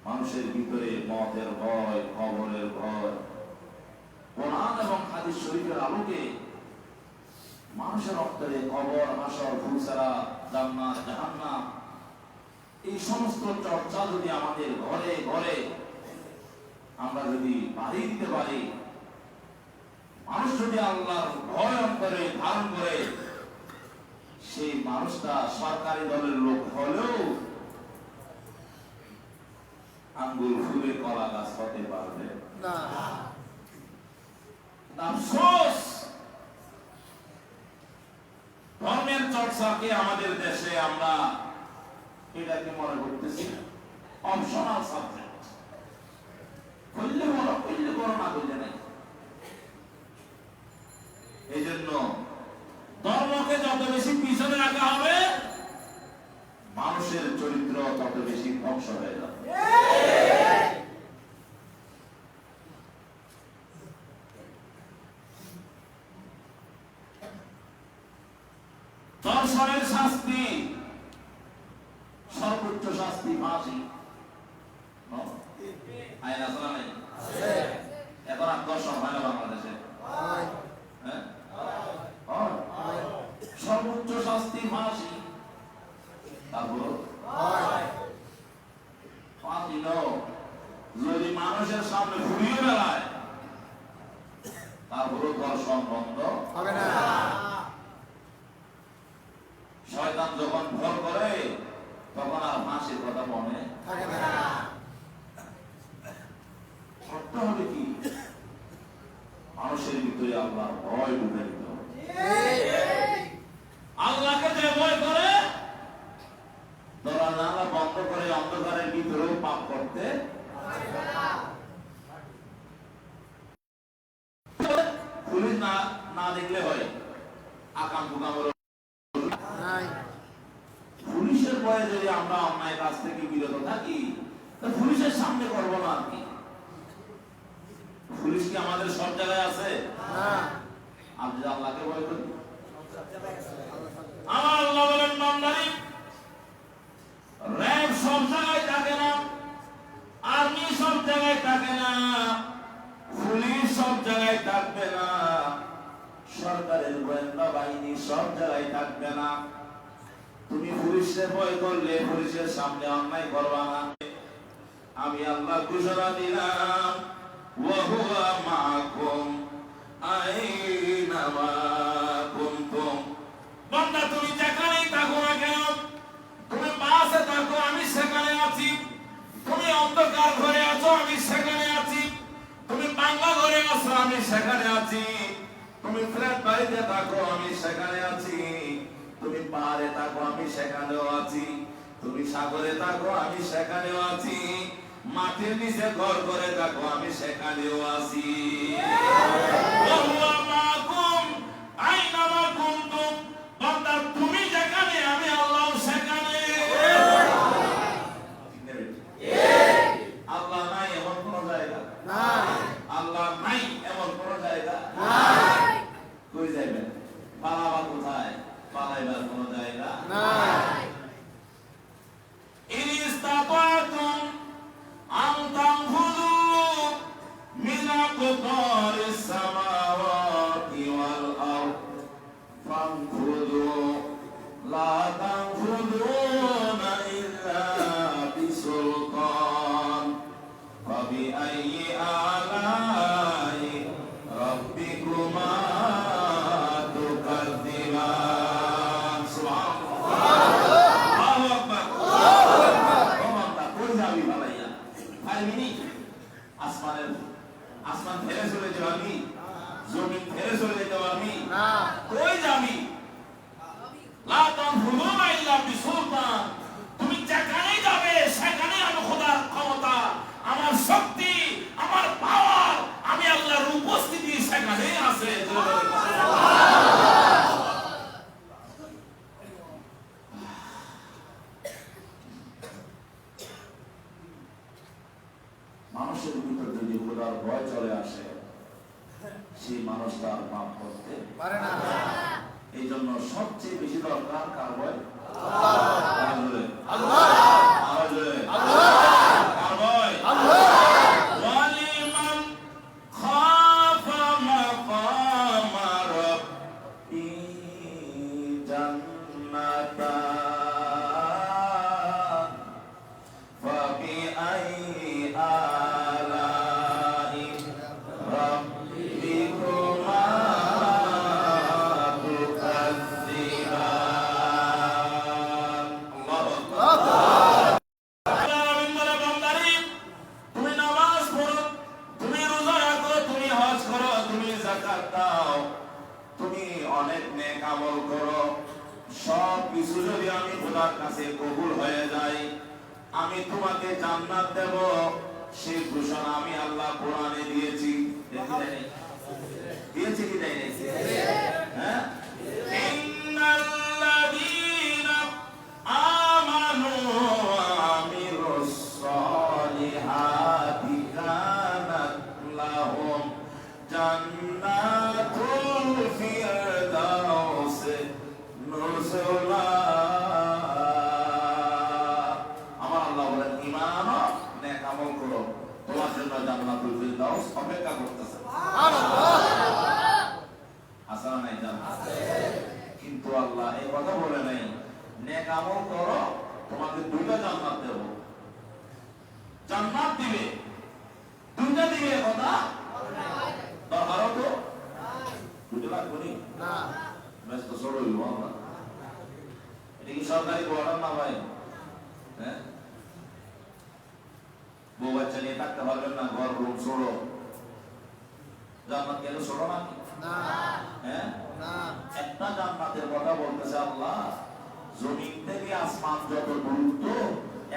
Speaker 1: মানুষের ভিতরে মতের ভয়, কবরের ভয়, কোরআন এবং হাদিস শরীফের আলোকে মানুষের অন্তরে কবর, হাসর, ফুলসারা, জান্নাত, জাহান্নাম, এই সমস্ত চর্চা যদি আমাদের ঘরে ঘরে আমরা যদি বাড়িয়ে দিতে পারি, মানুষ যদি আল্লাহর ভয় অন্তরে ধারণ করে, সেই মানুষটা সরকারি দলের লোক হলেও আঙ্গুল ফুলে কলা গাছ হতে পারবে না। আফসোস, ধর্মের চর্চাকে আমাদের দেশে আমরা এটাকে মনে করতেছি অপশনাল সাবজেক্ট, করলে বলো, করলে বলো, না করলে নাই। এই জন্য ধর্মকে যত বেশি পিছনে রাখা হবে, মানুষের চরিত্র তত বেশি ধ্বংস হয়ে যাবে। ধর্ষণের শাস্তি, সর্বোচ্চ শাস্তি ফাঁসি। আইন আছে না নাই? এখন আর ধর্ষণ হয় না বাংলাদেশে? সর্বোচ্চ শাস্তি ফাঁসি। তারপর ফাঁসি যদি মানুষের সামনে ঘুরিয়ে বেড়ায়, তারপরও ধর্ষণ বন্ধ হবে না। শয়তান যখন ভর করে, তখন আর ফাঁসির কথা মনে থাকে না। সত্য হবে কি, মানুষের ভিতরে আল্লাহর ভয় ঢুকে দিতে হবে। আল্লাহকে যে ভয় করে, দরজা জানালা বন্ধ করে অন্ধকারের ভিতরেও পাপ করতে পুলিশ না দেখলে হয় আকাম কুকাম। পুলিশের ভয়ে যদি আমরা অন্যায় কাজ থেকে বিরত থাকি, পুলিশের সামনে করবো না আর কি? পুলিশ কি আমাদের সব জায়গায় আছে? আপনি আল্লাহকে ভয় করি। আমার আল্লাহ বলেন, বান্দারে, র্যাব সব জায়গায় থাকে না, আর্মি সব জায়গায় থাকে না, পুলিশ সব জায়গায় থাকবে না, সরকারের গোয়েন্দা বাহিনী সব জায়গায় থাকবে না। তুমি পুলিশে ভয় করলে পুলিশের সামনে অন্যায় করবা না। আমি আল্লাহ ঘোষণা দিলাম, ওয়া হুয়া মাআকুম আইনামা কুনতুম। বান্দা, তুমি যেখানেই থাকো না কেন, তুমি বাসে থাকো, আমি সেখানে আছি। তুমি অন্ধকার ঘরে আছো, আমি সেখানে আছি। তুমি বাংলা ঘরে আছো, আমি সেখানে আছি। তুমি ফ্ল্যাট বাড়িতে থাকো, আমি সেখানে আছি। তুমি পাহাড়ে থাকো, আমি সেখানেও আছি। তুমি সাগরে থাকো, আমি সেখানেও আছি। মাটির নিচে ঘর করে থাকো, আমি সেখানেও আছি। বান্দা, তুমি যেখানে, আমি আল্লাহ সেখানে। আল্লাহ নাই এমন কোন জায়গা? আল্লাহ নাই এমন কোন জায়গা? কই যাইবেন? পালাবার কোথায়? পালাইবার কোন জায়গা নাই। ইনিস্তাতাতুম আন তানফুযু মিন আকতারিস সামা পারবি আসমানের আসমান ফেলে চলে যেতে পারবি জমিন ফেলে চলে যেতে পারবি না কই যাবি লা তানফুযুনা ইল্লা বিসুলতান তুমি যেখানে যাবে সেখানে আমি খোদার ক্ষমতা আমার শক্তি আমার পাওয়ার আমি আল্লাহর উপস্থিতি সেখানে আছে মানুষের ভিতর যদি খোদার ভয় চলে আসে সেই মানুষটা আর পাপ করতে পারে না এই জন্য সবচেয়ে বেশি দরকার কার ভয় আল্লাহ কার ভয় ওয়ালিমান খাফা মাকামা রাব্বি জান্নাতান ফাবিআইয়ি আলাই রাব্বিকুমা তুকাজ্জিবান আল্লাহু আকবার আমিন বলে বান্দারে তুমি নামাজ পড়ো তুমি রোজা রাখো তুমি হজ করো তুমি যাকাত দাও তুমি অনেক নেক আমল করো সব কিছু যদি আমি খোদার কাছে কবুল হয়ে যায় আমি তোমাকে জান্নাত দেব সেই ঘোষণা আমি আল্লাহ কোরআনে দিয়েছি দিয়েছি কি দেই নাই হ্যাঁ ইন্নাল্লাযীনা আমানু ওয়া আমিলুস সালিহাতি কানাত লাহুম জান্নাতুল ফিরদাউস নুজুলা আমার আল্লাহ বলেন ঈমান নেক আমল করো তোমার জন্য জান্নাতুল ফিরদাউস অপেক্ষা করতেছে সুবহানাল্লাহ আসলে নাই জান্নাত কিন্তু আল্লাহ এই কথা বলে নাই নেক আমল করো তোমাকে দুইটা জান্নাত দেব জান্নাত দিবে দুইটা দিবে কথা দরকার তো দুইটা লাগবে না ব্যস্ত সরো হইল আমরা এটা কি সরকারি কোয়ার্টার না ভাই হ্যাঁ বউ বাচ্চা নিয়ে থাকতে পারবেন না ঘর রুম সরো জান্নাত কেন সরো না হ্যাঁ একটা জান্নাতের কথা বলতেছে আল্লাহ জমিন থেকে আসমান যত দূরত্ব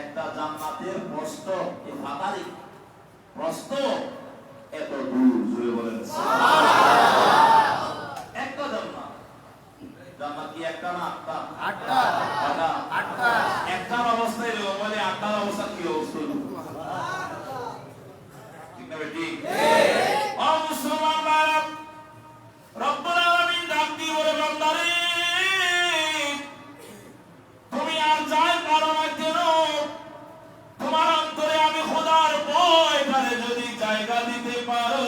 Speaker 1: একটা জান্নাতের প্রস্থ এই মাথারি প্রস্থ এত দূর জুড়ে বলেন একটা জান্নাত জান্নাত কি একটা না আটটা একটার অবস্থায় বলে আটটার অবস্থা কি অবস্থা ঠিক না বেটি ও মুসলমান ভাইরা রব্বুল আলামিন ডাক দিয়ে বলে বান্দারে তুমি আর যাই পারো না কেন তোমার অন্তরে আমি খোদার ভয়টারে যদি জায়গা দিতে পারো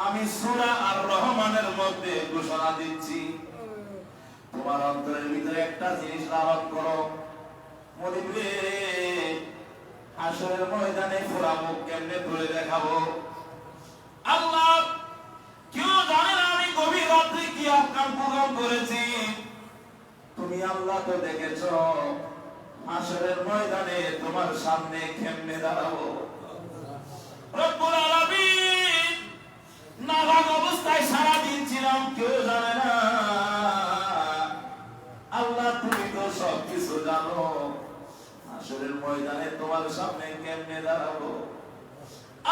Speaker 1: আমি সূরা আর রহমানের মধ্যে ঘোষণা দিচ্ছি তোমার অন্তরের ভিতরে একটা জিনিস লালন করো মরিদ রে হাসরের ময়দানে পুরা মুখ কেমনে তুলে দেখাবো আল্লাহ কেউ জানে না আমি গভীর রাত্রে কি আকাম প্রোগ্রাম করেছি তুমি আল্লাহ তো দেখেছো হাসরের ময়দানে তোমার সামনে কেমনে দাঁড়াবো রব্বুল আলামিন নাগাগ অবস্থায় সারা দিন ছিলাম কেউ জানে না আল্লাহ তুমি তো সব কিছু জানো হাসরের ময়দানে তোমার সামনে কেমনে দাঁড়াবো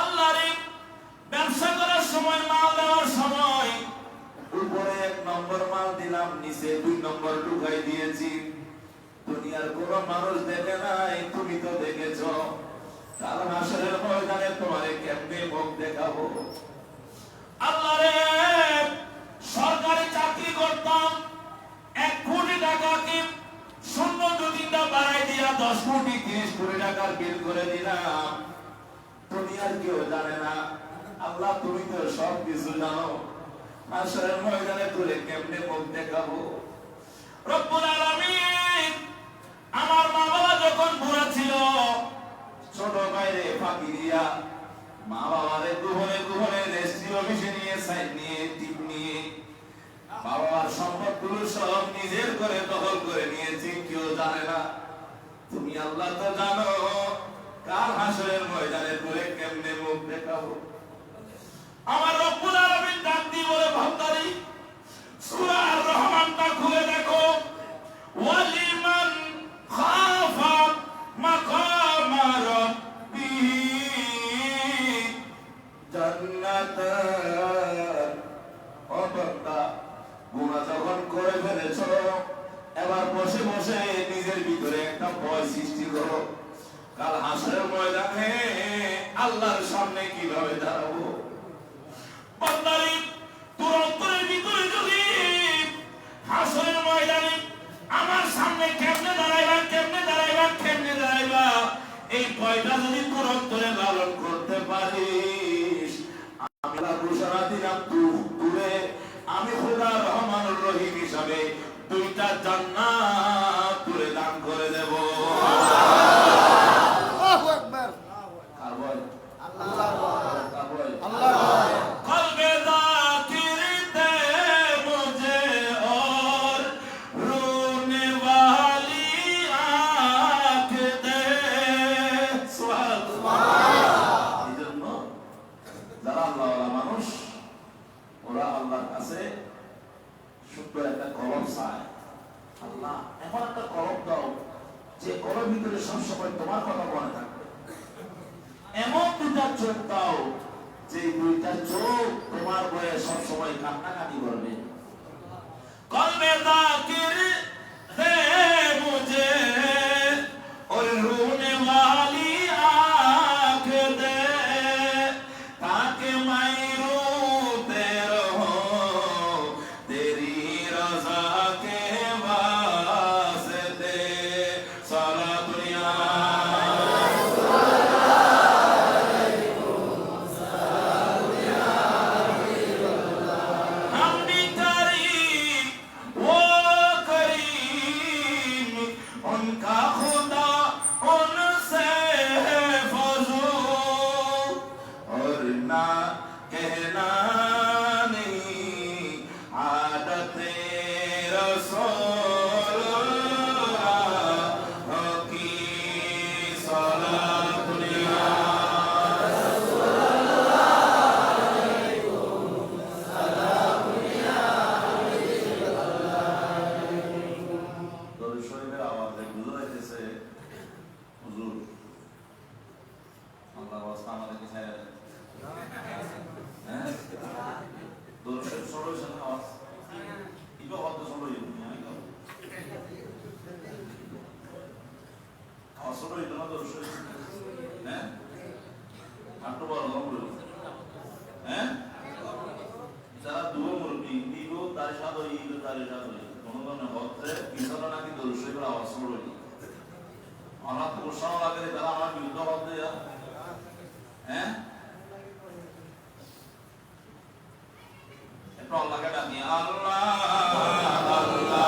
Speaker 1: আল্লাহ রে ব্যবসা করার সময় মাল দেওয়ার সময় উপরে 1 নম্বর মাল দিলাম নিচে 2 নম্বর ঢুকাই দিয়েছি দুনিয়ার কোন মানুষ দেখে নাই তুমি তো দেখেছো কারণ হাসরের ময়দানে তোমারে কেমনে মুখ দেখাবো আল্লাহ রে সরকারি চাকরি করতাম 1 কোটি টাকাকে শূন্য দুদিনটা বাড়াই দিয়া 10 কোটি 30 কোটি টাকার বিল করে দিলাম দুনিয়ার কেউ জানে না আল্লাহ তুমি তো সব কিছু জানো হাসরের ময়দানে তুলে কেমনে মুখ দেখাবো রব্বুল আলামিন আমার মা বাবা যখন বুড়া ছিল ছোট ভাইরে ফাঁকি দিয়া মা বাবারে গুহনে রেস্ট্রি অফিসে নিয়ে সাইড নিয়ে টিপ নিয়ে বাবার সম্পদগুলো সব নিজের করে দখল করে নিয়েছি কেউ জানে না তুমি আল্লাহ তো জানো
Speaker 2: কাল হাসরের ময়দানে তোরে কেমনে মুখ দেখাবো। আমার রব্বুল আলামিন ডাক দিয়ে বলে বান্দারি সূরা আর-রহমানটা খুলে দেখো, ওয়ালিমান খাফা মাকাম রাব্বিহি জান্নাতান। ও বান্দা, গুনাহ যখন করে ফেলেছো, এবার বসে বসে নিজের ভিতরে একটা ভয় সৃষ্টি করো, কাল হাসরের ময়দানে আল্লাহর সামনে কিভাবে দাঁড়াবো। বান্দারে, তোর অন্তরের ভিতরে যদি হাসরের ময়দানে আমার সামনে কেমনে দাঁড়াইবা, কেমনে দাঁড়াইবা, কেমনে দাঁড়াইবা, এই ভয়টা যদি তোর অন্তরে লালন করতে পারিস, আমি ঘোষণা দিলাম দূরে আমি খোদা রহমানুর রহিম হিসাবে 2টা জান্নাত তুলে দান করে দেব। আল্লাহু আকবার। আর বল আল্লাহু আকবার। আল্লাহু আকবার। কলবে যাকিরতে মুঝে और रोने वाली आँख दे। সুবহানাল্লাহ। এজন্য যারা আল্লাহওয়ালা মানুষ, ওরা আল্লাহর কাছে শুধু একটা কলম চায়, আল্লাহ এমন একটা কলম দাও যে কলমের ভিতরে সবসময় তোমার কথা মনে থাকবে, এমন 2টা চোখ দাও যে 2টা চোখ তোমার বয়ে সবসময় কান্নাকাটি করবে। কলবে যাকির দে মুঝে और रोने वाली आँख दे ताकि मैं रोते रहूं तेरी रज़ा के वास्ते। सारा दुनिया हम भी करीम, वो करीम, उनका खुदा उनसे फजूल और ना कहना नहीं आदत रसूलुल्लाह की। सलात दुनिया দরুদ শরীফের আওয়াজে বুঝা যাইতেছে হুজুর আল্লাহর ওয়াস্তে আমাদেরকে ছায়া দেন। হ্যাঁ, দরুদ শরীফ সরোইছেন আওয়াজ ইবা হদ্দ সরোই আওয়াজ সরোই না দরুদ শরীফ। হ্যাঁ, আটটো বড় বড় হ্যাঁ, যারা দুয়ো মুরব্বী ইগো তার সাথে ইগো তার সাথে কোনো হচ্ছে পিছনে নাকি দরুদ শরীফের আওয়াজ সরোই আমার তো গোসাও লাগে তারা আমার বিরুদ্ধ হতে যা। হ্যাঁ, একটু আল্লাহকে ডাকি আল্লাহ আল্লাহ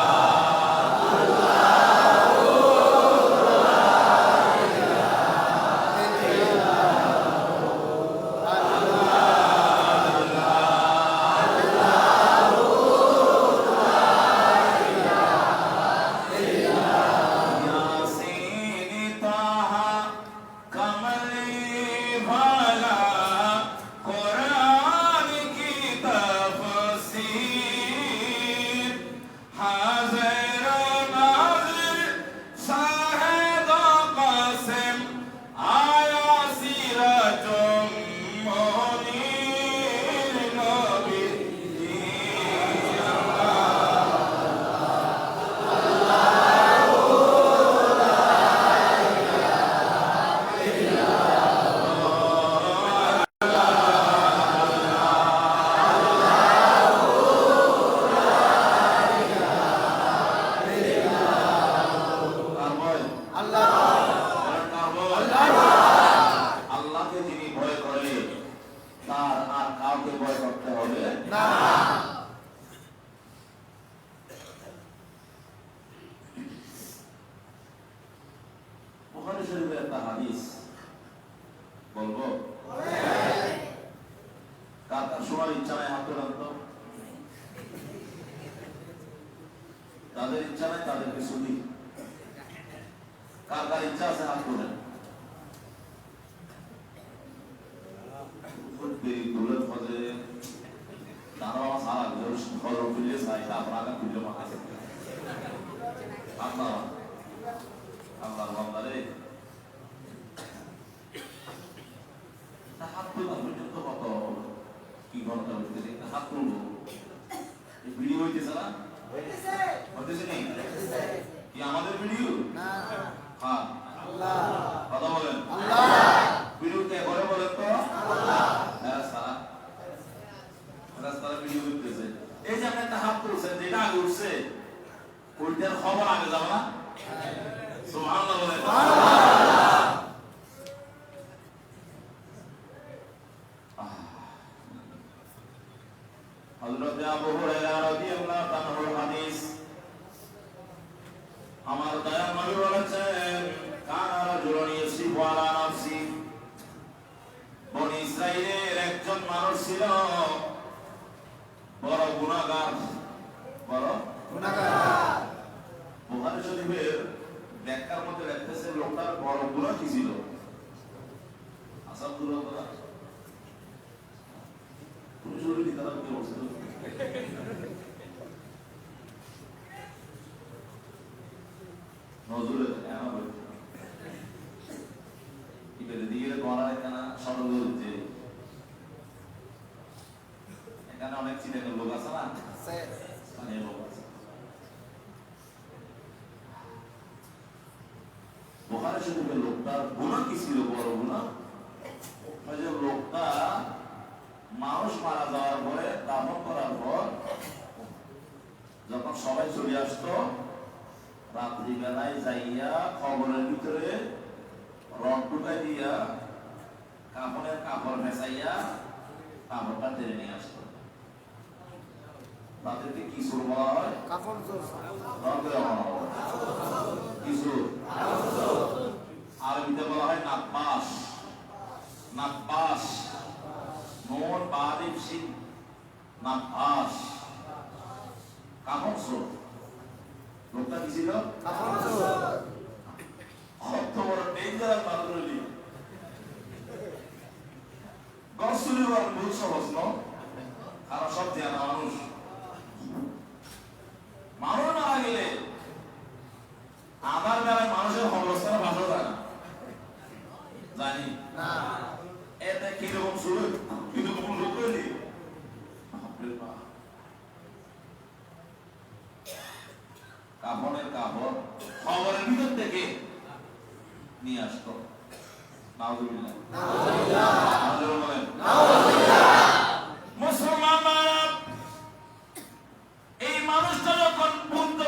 Speaker 2: তাদের ইচ্ছা নাই তাদেরকে শুনি, কার কার ইচ্ছা আছে হাত তোলেন।
Speaker 1: খবর আগে যাবে না? সুবহানাল্লাহ বলেন। হযরত আবু হুরায়রা রাদিয়াল্লাহু তাআলার হাদিস, আমার দয়ার নবী বলেছেন, কানা রাজুলুন ইয়াসিফু আলা নাফসি, বনি ইসরাইলের একজন মানুষ ছিল বড় গুনাহগার, বড় গুনাহগার। বুখারী শরীফের ব্যাখ্যার মধ্যে লেখতেছে লোকটার বড় গুনাহ কি ছিল? আসাদুল্লাহ গুনাহ তুমি শুরু দিতে হবে কি বলছো? নজরে এমন বলছে কি করে দিয়ে গড়া এখানে সরল হচ্ছে, এখানে অনেক চিনের লোক আছে না, স্থানীয় লোক আছে। বুখারী শরীফের লোকটার গুনাহ কি ছিল? বড় গুনাহ। ওই যে লোকটা মানুষ মারা যাওয়ার পরে দাফন করার পর যখন সবাই চলে আসতো, রাত্রি বেলায় যাইয়া খবরের ভিতরে রড ঢুকাই দিয়া কাপড়ের কাপড় মেশাইয়া কাপড়টা টেনে নিয়ে আসতো। তাদেরকে কি সুর বলা হয়? কাপড় চোর। কি সুর? আরবিতে বলা হয় নাব্বাস। নাব্বাস, নুন বালিফ সিন, নাব্বাস, কাপড় চোর। লোকটা কি ছিল? কাপড় চোর। কত বড় ডেঞ্জারাস মানুষ হইলি। গসুলি ওয়ার বহু সহজ ন, কারণ সব জানা মানুষ। মানুষ মারা গেলে আমার বেলায় মানুষের অবস্থার ভালো যায় না, জানি না। এতে কিরকম শুরু, কিরকম লোক হইলি। কাপড়ের কাপড় খবরের ভিতর থেকে নিয়ে আসতো। নাউজুবিল্লাহ, মুসলমান, এই মানুষটা যখন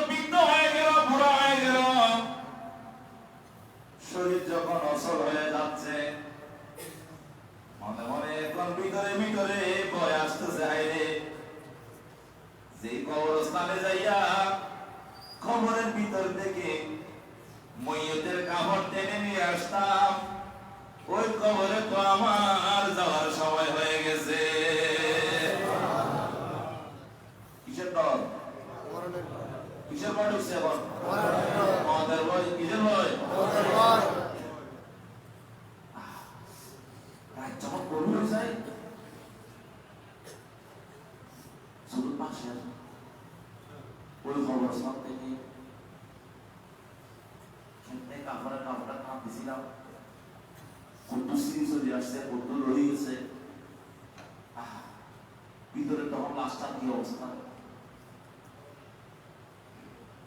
Speaker 1: বৃদ্ধ হয়ে গেল, বুড়া হয়ে গেল, শরীর যখন অসল হয়ে যাচ্ছে, মনে মনে এখন ভিতরে ভিতরে ভয় আসতেছে, হায়রে যে কবরস্থানে যাইয়া খবরের ভিতর থেকে মইয়তের কাপড় টেনে নিয়ে আসতাম, ওই কবরে তো আমার যাওয়ার সময় হয়ে গেছে। কিসের ডর? কিসের ভয় ঢুকছে এখন? আমাদের ভয়। কিসের ভয়? যখন গভীর হয়ে যায়, শুধু পাশে ওই কবরস্থান থেকে কাপড়ের কাপড়টা কাপ দিছিলাম, কত সিরিজ চলে আসছে, কত রয়ে গেছে। ভিতরে তখন লাশটার কি অবস্থা,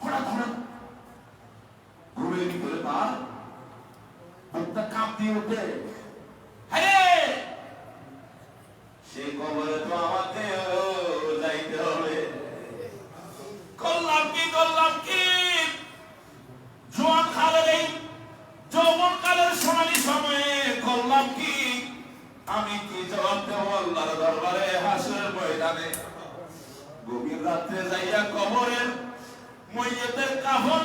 Speaker 1: হঠাৎ হঠাৎ ঘুমের ভিতরে তার বুকটা কাঁপ দিয়ে ওঠে, সেই কবরে তো আমাকে যাইতে হবে। করলাম কি, করলাম কি? জোয়ান কালের এই যৌবন কালের সোনালী সময়ে করলাম কি? আমি কি জবাব দেব আল্লাহর দরবারে, হাসরের ময়দানে? গভীর রাত্রে যাইয়া কবরের মইয়তের কাফন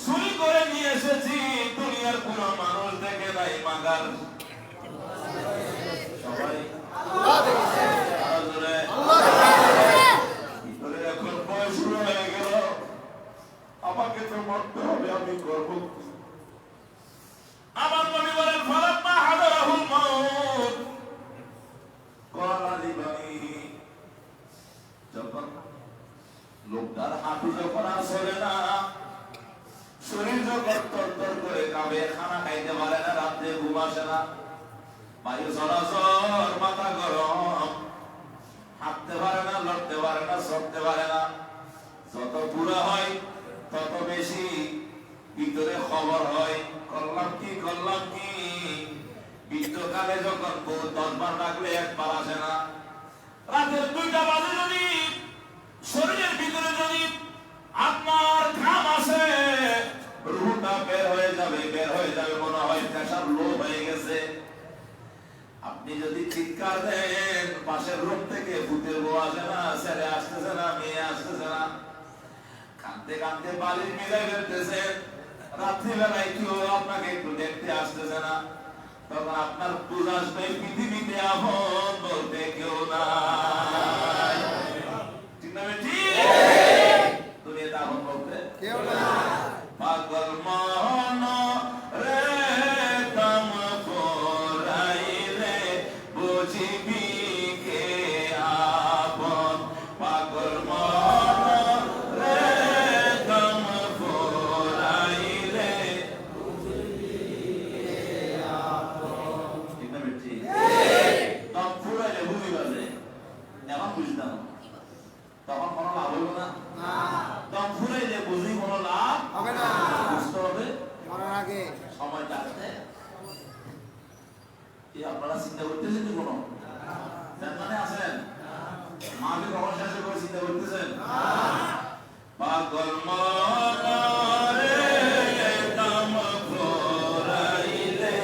Speaker 1: চুরি করে নিয়ে এসেছি, দুনিয়ার কোনো মানুষ দেখে নাই। মাগার সবাই ভিতরে এখন বয়স শুরু হয়ে গেল, আমাকে তো মরতে হবে, আমি করবো। আমার নবী বলেন, ফালাম্মা হাদারাহুল মাউত ক্বালা লিবানিহি, যখন লোকটার হাঁটু যখন আর চলে না, শরীর যখন তরতর করে কাঁপে, খানা খাইতে পারে না, রাত্রে ঘুম আসে না, বায়ু চলাচল, মাথা গরম, হাঁটতে পারে না, লড়তে পারে না, চড়তে পারে না। যত বুড়া হয় তত বেশি ভিতরে খবর হয়, করলাম কি, করলাম কি? বৃদ্ধকালে যখন বউ 10 বার ডাকলে 1 বার আসে না, রাতের 2টা বাজে যদি শরীরের ভিতরে যদি
Speaker 2: আপনার ঘাম আছে, রুহটা বের হয়ে যাবে মনে হয় প্রেসার লো হয়ে গেছে। আপনি যদি চিৎকার দেন, পাশের রুম থেকে ভূতের বউ আসে না, ছেলে আসতেছে না, মেয়ে আসতেছে না, কাঁদতে কাঁদতে বালির মিলাই ফেলতেছেন, রাত্রিবেলায় কেউ আপনাকে একটু দেখতে আসতেছে না, তখন আপনার বুঝ আসবে পৃথিবীতে আপন বলতে কেউ নাই। ঠিক না ঠিক? দুনিয়াতে আপন বলতে কেউ নাই। পাগল মন রে দম ফুরাইলে বুঝিবি কে আপন। পাগল মন রে দম ফুরাইলে বুঝিবি কে আপন। ঠিক না বেটি? দম ফুরাইলে বুঝিবা যে এখন বুঝতাম, তখন কোনো লাভ হইব না। দম ফুরাইলে বুঝি কোনো লাভ হবে না, বুঝতে হবে মরার আগে সময় কাটতে। এই আপনারা চিন্তা করতেছেন কি কোনো মানে আছেন? মাকে কখন শেষ করে চিন্তা করতেছেন? পাগল মনরে দম ফুরাইলে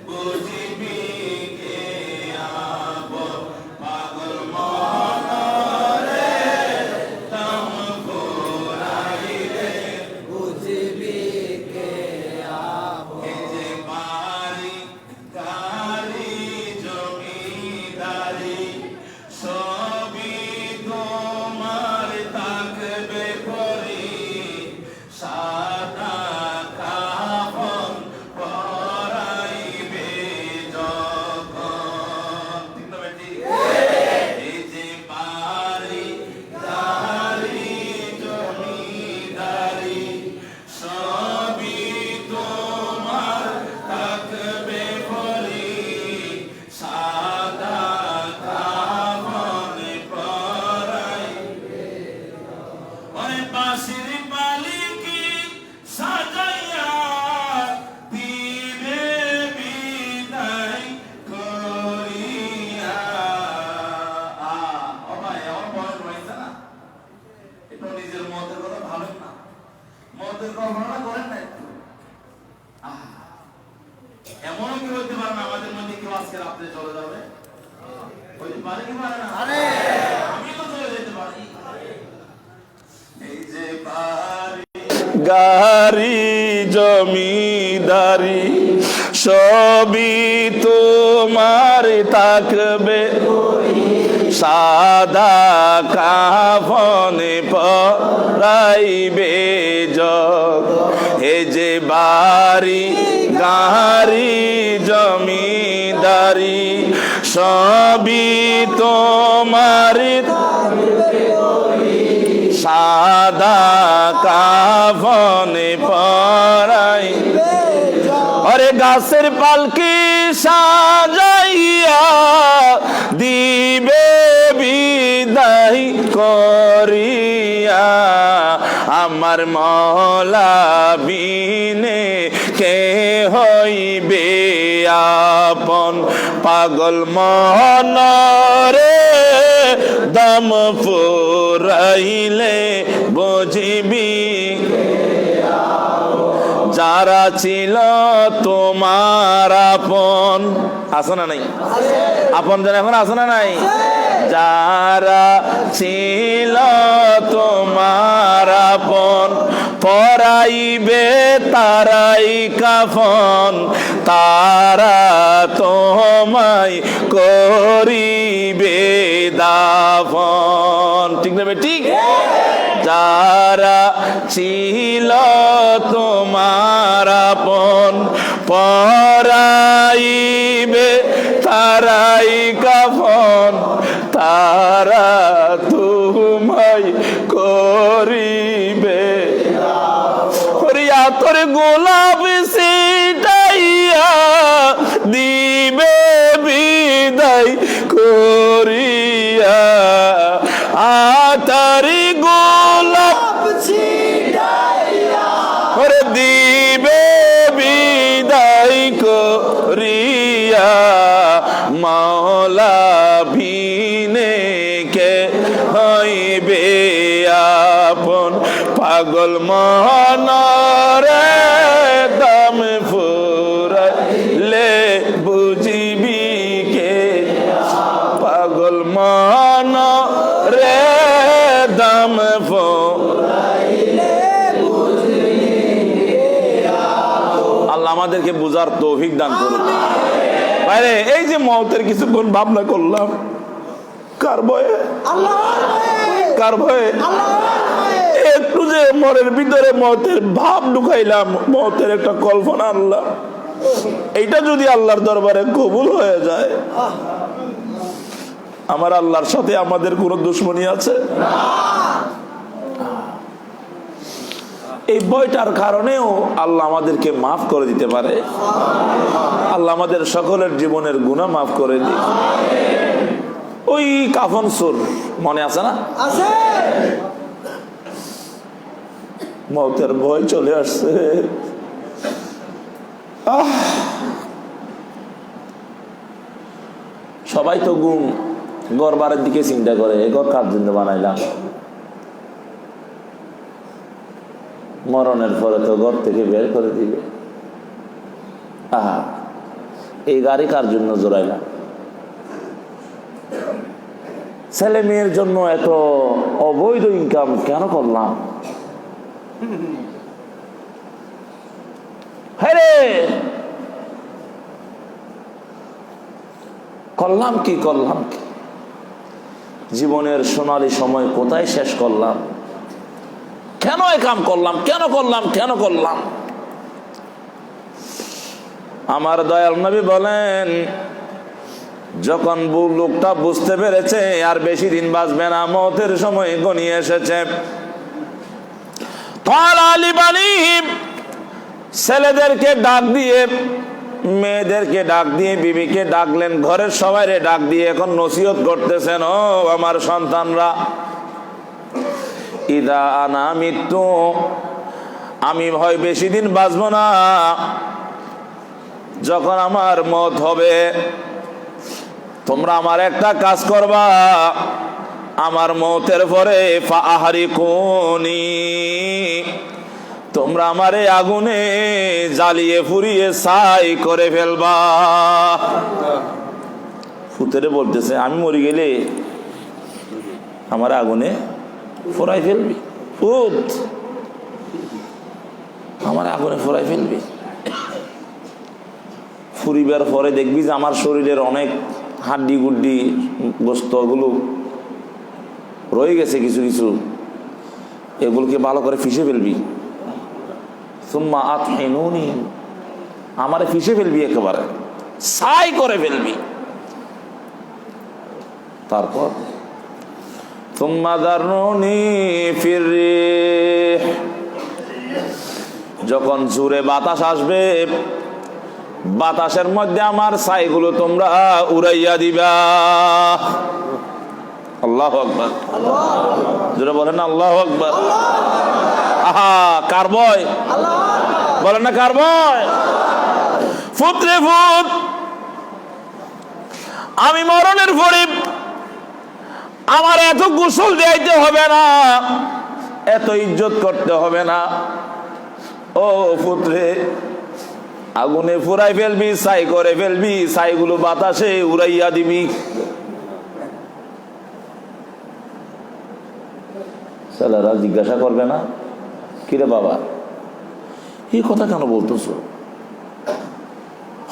Speaker 2: বুঝিবি কে আপন। পাগল মনরে দম ফুরাইলে বুঝিবি কে আপন। এই যে বাড়ি গাড়ি জমিদারি সবই তোমার থাকবে পরি, সাদা কাফন পরাইবে যখন। ঠিক না বেটি? এই যে বাড়ি গাড়ি জমিদারি সবই তোমার থাকবে পরি, সাদা কাফন পরাইবে। ওই বাঁশির পালিকি সাজাইয়া দিবে বিদায় করিয়া। ও ভাই, আমার বয়স হয়েছে না, একটু নিজের মতের কথা ভাবেন না, মতের কল্পনা করেন না একটু। এমনও কি হতে পারে না আমাদের মধ্যে কেউ আজকে রাত্রে চলে যাবে? হইতে পারে কি পারে না? আমি তো চলে যেতে পারি। এই যে বাড়ি গাড়ি জমিদারি সবই তোমার থাকবে, সাদা কাফন পরাইবে যখন। হে যে বাড়ি গাড়ি জমিদারি সবই তোমার সাদা কাফন পরাই। আরে গাছের পালকি সাজাইয়া দিবে বিদায় করিয়া, আমার মওলা বিনে কে হইবে আপন। পাগল মনরে দম ফুরাইলে বুঝিবি যারা ছিল তোমার আপন। আছে না নাই? আপন জন এখন আছে না নাই? যারা ছিল তোমার আপন পরাইবে তারাই কাফন, তারা তোমায় করিবে দাফন। ঠিক না ঠিক? যারা ছিল তোমার আপন পরাইবে তারাই কাফন, তারা তোমায় করিবে। তোর গোলাপ সিটাইয়া দিবে বিদায় করিয়া, আতারি গোলাপ সিটাইয়া দিবে বিদায় করিয়া, মাওলা ভি পাগল মন রে দাম ফুরাইলে বুঝিবি কে পাগল মন রে দাম ফুরাইলে আল্লাহ আমাদেরকে বুঝার তৌফিক দান করুন। বাইরে এই যে মওতের কিছুক্ষণ ভাবনা করলাম, কার ভয়ে? কার ভয়ে? একটু যে মনের ভিতরে মওতের ভাব ঢুকাইলাম, মওতের একটা কল্পনা আনলাম, এইটা যদি আল্লাহর দরবারে কবুল হয়ে যায়, আমার আল্লাহর সাথে আমাদের কোনো দুশ্মনী আছে? এই ভয়টার কারণেও আল্লাহ আমাদেরকে মাফ করে দিতে পারে। আল্লাহ আমাদের সকলের জীবনের গুনাহ মাফ করে দিই। ওই কাফন সুর মনে আছে না? আছে। মওতের ভয় চলে আসছে। সবাই তো ঘর বাড়ির দিকে চিন্তা করে, এ ঘর কার জন্য বানাইলাম? মরণের পরে তো ঘর থেকে বের করে দিবে। এই গাড়ি কার জন্য জোড়াইলাম? ছেলে মেয়ের জন্য এত অবৈধ ইনকাম কেন করলাম? হ্যাঁ, করলাম কি? জীবনের সোনালী সময় কোথায় শেষ করলাম? কেন এ কাম করলাম? কেন করলাম? আমার দয়াল নবী বলেন, যখন লোকটা বুঝতে পেরেছে আর বেশি দিন বাঁচবে না, মওতের সময় ঘনিয়ে এসেছে, ছেলেদেরকে ডাক দিয়ে, মেয়েদেরকে ডাক দিয়ে, বিবিকে ডাকলেন, ঘরের সবাইরে ডাক দিয়ে এখন নসিহত করতেছেন, ও আমার সন্তানরা, ইদা আনা মৃত্যু, আমি ভয় বেশি দিন বাঁচব না, যখন আমার মত হবে তোমরা আমার একটা কাজ করবা, আমার মতের পরে ফাহারিকুনি, তোমরা আমারে আগুনে জ্বালিয়ে পুড়িয়ে ছাই করে ফেলবা। ফুতেরে বলতেছে, আমি মরে গেলে আমার আগুনে ফোড়াই ফেলবি, ফুত আমার আগুনে ফোড়াই ফেলবি। ফুরিবার পরে দেখবি যে আমার শরীরের অনেক হাড্ডি গুড্ডি গোস্ত গুলো রয়ে গেছে, কিছু কিছু, এগুলোকে ভালো করে ফিসে ফেলবি। সুম্মা আতহিনুনি, আমারে ফিসে ফেলবি, একেবারে ছাই করে ফেলবি। তারপর সুম্মা দারুনি ফির রিহ, যখন জোরে বাতাস আসবে, বাতাসের মধ্যে আমার ছাইগুলো তোমরা উড়াইয়া দিবা। আল্লাহু আকবার, জোরে বলেন না আল্লাহু আকবার। আহা, কার ভয়? বলেন না কার ভয়? ফুতরে ফুত, আমি মরণের পরে আমার এত গোসল দিতে হবে না, এত ইজ্জত করতে হবে না। ও পুত্রে, আগুনে ফুরাই ফেলবি, ছাই করে ফেলবি, ছাইগুলো বাতাসে উড়াইয়া দিবি। ছেলেরা জিজ্ঞাসা করবে না, কিরে বাবা এই কথা কেন বলতেছো?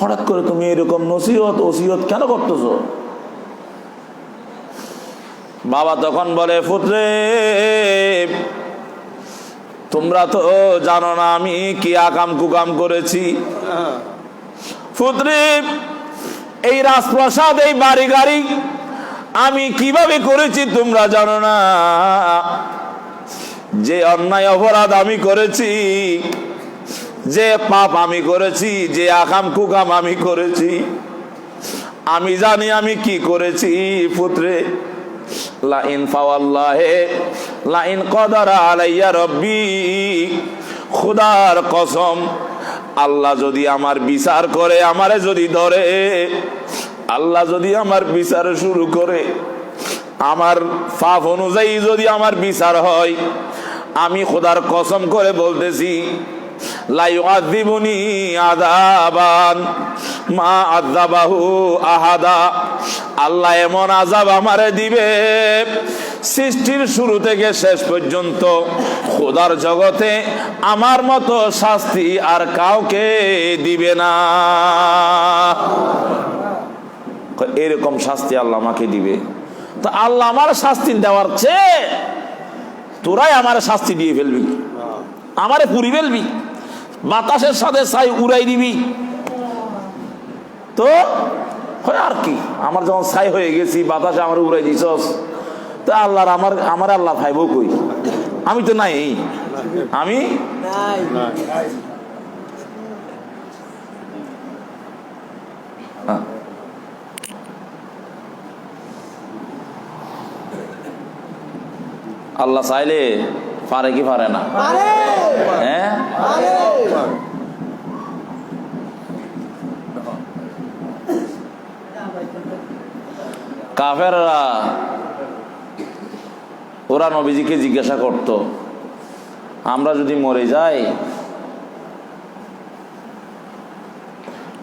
Speaker 2: হঠাৎ করে তুমি এরকম নসিহত ওসিয়ত কেন করতেছো? বাবা তখন বলে, পুত্রে তোমরা তো জানো না আমি কি আকাম কুকাম করেছি। পুত্রে এই রাজপ্রাসাদ, এই বাড়ি গাড়ি আমি কিভাবে করেছি তোমরা জানো না। যে অন্যায় অপরাধ আমি করেছি, যে পাপ আমি করেছি, যে আকাম কুকাম আমি করেছি, আমি জানি আমি কি করেছি। পুত্রে লাইন ফাওয়াল্লাহে লাইন কদারা আলাইয়া রব্বি, খুদার কসম, আল্লাহ যদি আমার বিচার করে, আমারে যদি ধরে, আল্লাহ যদি আমার বিচার শুরু করে, আমার পাপ অনুযায়ী যদি আমার বিচার হয়,
Speaker 3: আমি খোদার কসম করে বলতেছি, লা ইউআযিবুনি আযাবান মা আযাবাহু আহাদা, আল্লাহ এমন আযাব আমারে দিবে সৃষ্টির শুরু থেকে শেষ পর্যন্ত খোদার জগতে আমার মতো শাস্তি আর কাউকে দিবে না। এরকম শাস্তি আল্লাহ আমাকে দিবে। তো আল্লাহ আমার শাস্তি দেওয়ার চেয়ে তোরাই আমার শাস্তি দিয়ে ফেলবি, আমারে পুরি ফেলবি, বাতাসের সাথে ছাই উড়াই দিবি। তো হয় আর কি, আমার যখন ছাই হয়ে গেছি, বাতাসে আমার উড়াই দিছস, তো আল্লাহর আমার আল্লাহ ভাইব কই? আমি তো নাই, আমি আল্লাহ চাইলে পারে কি পারে না? হ্যাঁ, কাফেররা ওরা নবীজিকে জিজ্ঞাসা করত, আমরা যদি মরে যাই,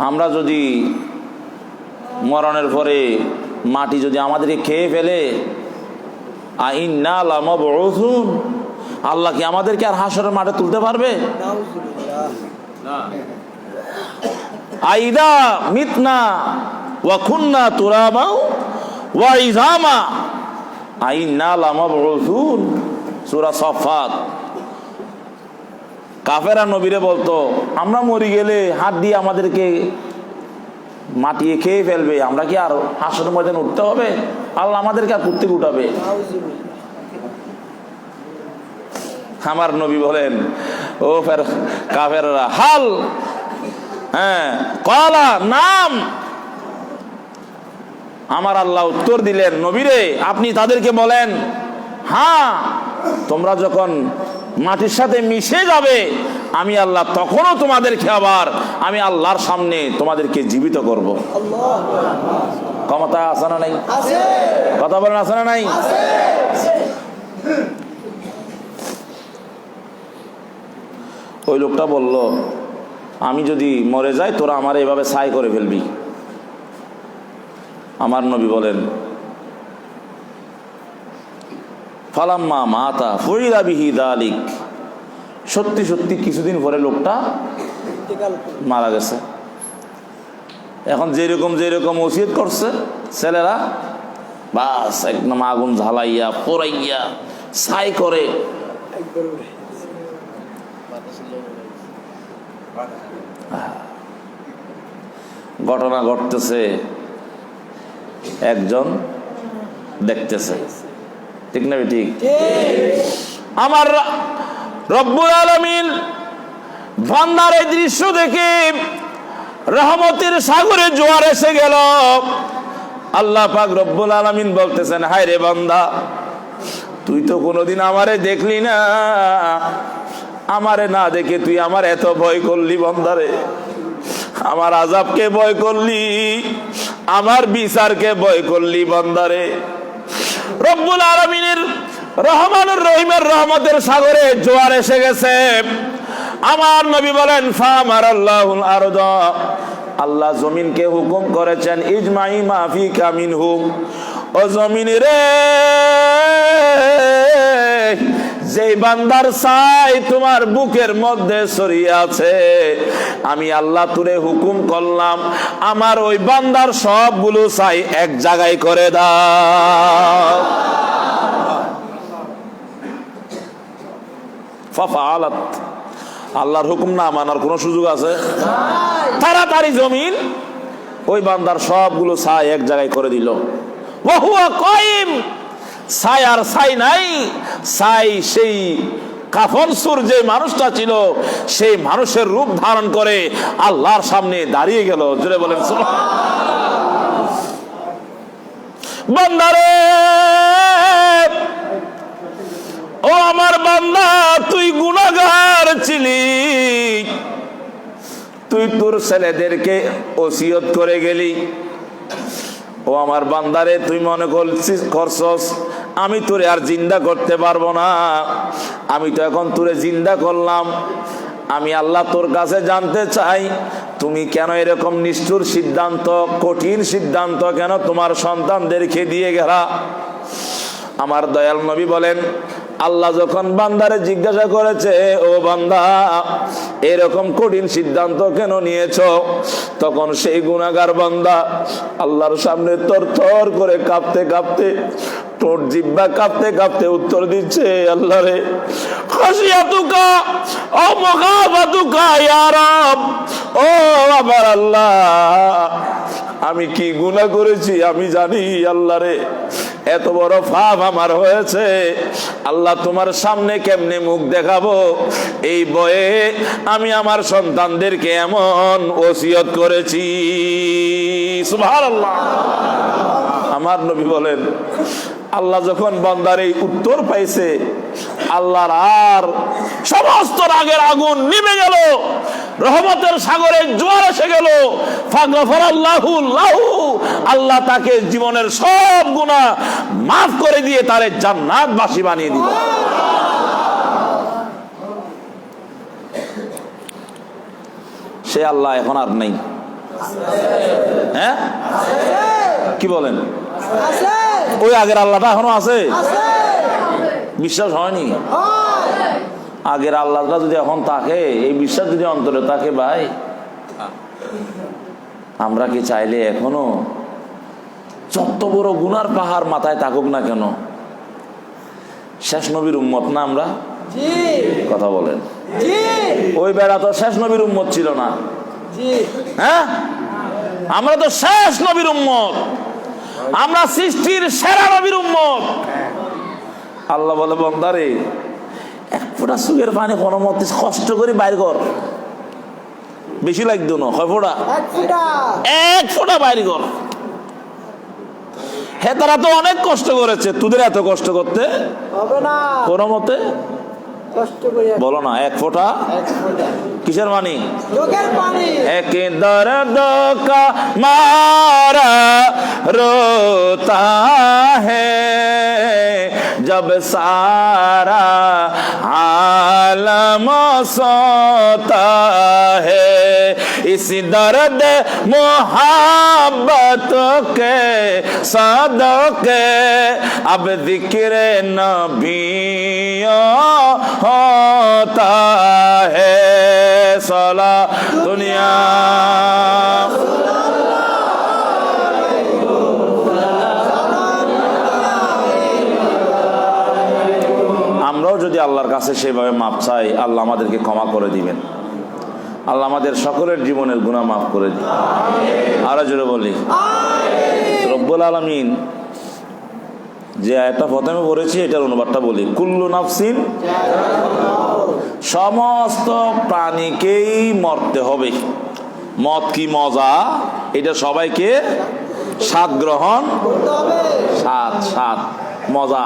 Speaker 3: আমরা যদি মরণের পরে মাটি যদি আমাদেরকে খেয়ে ফেলে, আইন্না লামাবউসুন, আল্লাহ কি আমাদেরকে আর হাসরের মাঠে তুলতে পারবে? আইদা মিতনা ওয়া কুন্না তুরাবা ওয়া ইজামা আইন্না লামাবউসুন, সূরা সাফাত। কাফেররা নবীরে বলতো, আমরা মরে গেলে হাত দিয়ে আমাদেরকে মাটিয়ে খেয়ে ফেলবে, আমরা কি আর হাসরের ময়দানে উঠতে হবে? আল্লাহ আমাদেরকে আর কুত্তে উঠাবে? আমার নবী বলেন, ও ফের কাফেররা, হাল, হ্যাঁ, কলা নাম। আমার আল্লাহ উত্তর দিলেন, নবীরে আপনি তাদেরকে বলেন, হ্যাঁ, তোমরা যখন মাটির সাথে মিশে যাবে, আমি আল্লাহ তখনও তোমাদেরকে আবার আমি আল্লাহর সামনে তোমাদেরকে জীবিত করব। ক্ষমতা আছে না নাই? কথা বলেন, আছে না নাই? ওই লোকটা বলল, আমি যদি মরে যাই তোরা আমার এভাবে ছাই করে ফেলবি। আমার নবী বলেন, ফালাম্মা মাতা ফুইলা বিহি যালিক, সত্যি সত্যি কিছুদিন পরে লোকটা মারা গেছে। এখন যেরকম যেরকম ওসিয়ত করছে ছেলেরা, বাস একদম আগুন ঝালাইয়া পোড়াইয়া ছাই করে। ঘটনা ঘটতেছে, একজন দেখতেছে, ঠিক না ঠিক? আমার রব্বুল আলামিন বান্দার এই দৃশ্য দেখে রহমতের সাগরে জোয়ার এসে গেল। আল্লাহ পাক রব্বুল আলামিন বলতেছেন, হায় রে বান্দা, তুই তো কোনোদিন আমারে দেখলি না, আমারে না দেখে তুই আমার এত ভয় করলি বান্দারে, আমার আযাবকে ভয় করলি, আমার বিচারকে ভয় করলি বান্দারে। রব্বুল আলামিনের রহমানুর রহিমের রহমতের সাগরে জোয়ার এসে গেছে। আমার নবী বলেন, ফামারাল্লাহুল আরদা, আল্লাহ জমিনকে হুকুম করেছেন, ইজমাই মা ফিকা মিনহু, ও জমিন রে, যেই বান্দার ছাই তোমার বুকের মধ্যে ছড়িয়ে আছে, আমি আল্লাহ তুরে হুকুম করলাম আমার ওই বান্দার সবগুলো ছাই এক জায়গায় করে দাও। ফাফালাত, আল্লাহর হুকুম না মানার কোন সুযোগ আছে? তাড়াতাড়ি জমিন ওই বান্দার সবগুলো ছাই এক জায়গায় করে দিল। ওয়া হুয়া কাইম, ছাই আর ছাই নাই, ছাই সেই কাফন সুর যে মানুষটা ছিল, সেই মানুষের রূপ ধারণ করে আল্লাহর সামনে দাঁড়িয়ে গেল। জোরে বলেন সুবহানাল্লাহ। বান্দারে, ও আমার বান্দা, তুই গুনাহগার ছিলি, তুই তোর ছেলেদেরকে ওসিয়ত করে গেলি। ও আমার বান্দারে, তুই মনে করছিস আমি তোরে আর জিন্দা করতে পারবো না, আমি তো এখন তোরে জিন্দা করলাম। আমি আল্লাহ তোর কাছে জানতে চাই, তুমি কেন এরকম নিষ্ঠুর সিদ্ধান্ত, কঠিন সিদ্ধান্ত কেন তোমার সন্তানদেরকে দিয়ে গেলা? আমার দয়াল নবী বলেন, আল্লাহ যখন বান্দারে জিজ্ঞাসা করেছে, ও বান্দা এরকম কঠিন সিদ্ধান্ত কেন নিয়েছো, তখন সেই গুনাহগার বান্দা আল্লাহর সামনে তরতর করে কাঁপতে কাঁপতে, ঠোঁট জিহ্বা কাঁপতে কাঁপতে উত্তর দিচ্ছে, আল্লাহ রে, খাশিয়াতুকা ও মুখাফাতুকা ইয়া রব, ও আমার আল্লাহ, আমি কি গুনাহ করেছি আমি জানি আল্লাহ রে, এত বড় পাপ আমার হয়েছে আল্লাহ, তোমার সামনে কেমনে মুখ দেখাবো, এই ভয়ে আমি আমার সন্তানদেরকে এমন ওসিয়ত করেছি। সুবহানাল্লাহ। আমার নবী বলেন, আল্লাহ যখন বান্দার এই উত্তর পাইছে, আল্লাহর আর সমস্ত রাগের আগুন নিভে গেল, রহমতের সাগরে জোয়ার এসে গেল। ফাগফারাল্লাহু লাহু, আল্লাহ তাকে জীবনের সব গুনাহ মাফ করে দিয়ে তারে জান্নাতবাসী বানিয়ে দিল। সে আল্লাহ এখন আর নেই। হ্যাঁ, কি বলেন? ওই আগের আল্লাহটা এখনো আছে? বিশ্বাস হয়নি? আগের আল্লাহটা যদি এখন থাকে, এই বিশ্বাস যদি অন্তরে থাকে, ভাই আমরা কি চাইলে এখনো যত বড় গুনার পাহাড় মাথায় থাকুক না কেন, শেষ নবীর উম্মত না আমরা? কথা বলেন। ওই বেড়া তো শেষ নবীর উম্মত ছিল না। হ্যাঁ, আমরা তো শেষ নবীর উম্মত, আমরা সৃষ্টির সেরা নবীর উম্মত। আল্লাহ বলে, বান্দারে এক ফোঁটা সুখের পানি কোনো মতে কষ্ট করে বাইর কর, বেশি লাগতো না, কয় ফোঁটা? এক ফোঁটা বাইর কর। হে, তারা তো অনেক কষ্ট করেছে, তোদের এত কষ্ট করতে হবে না কোনো মতে। বলো না, এক ফোঁটা কিসের পানি? এক দর্দ কা মারা রোতা হ্যায় जब सारा आलम सोता है, इस दर्द मोहब्बत के सदके अब जिक्र नबियों होता है। सला दुनिया যদি আল্লাহর কাছে সেভাবে মাপ চাই, আল্লাহ আমাদেরকে ক্ষমা করে দিবেন। আল্লাহ আমাদের সকলের জীবনের গুনাহ মাফ করে দিন। আরো জোরে বলি রব্বুল আলামিন যে আয়াতটা প্রথমে পড়েছি, এটার অনুবাদটা বলি। কুল্লু নাফসিন, সমস্ত প্রাণীকেই মরতে হবে। মত কি মজা, এটা সবাইকে স্বাদ গ্রহণ, স্বাদ মজা।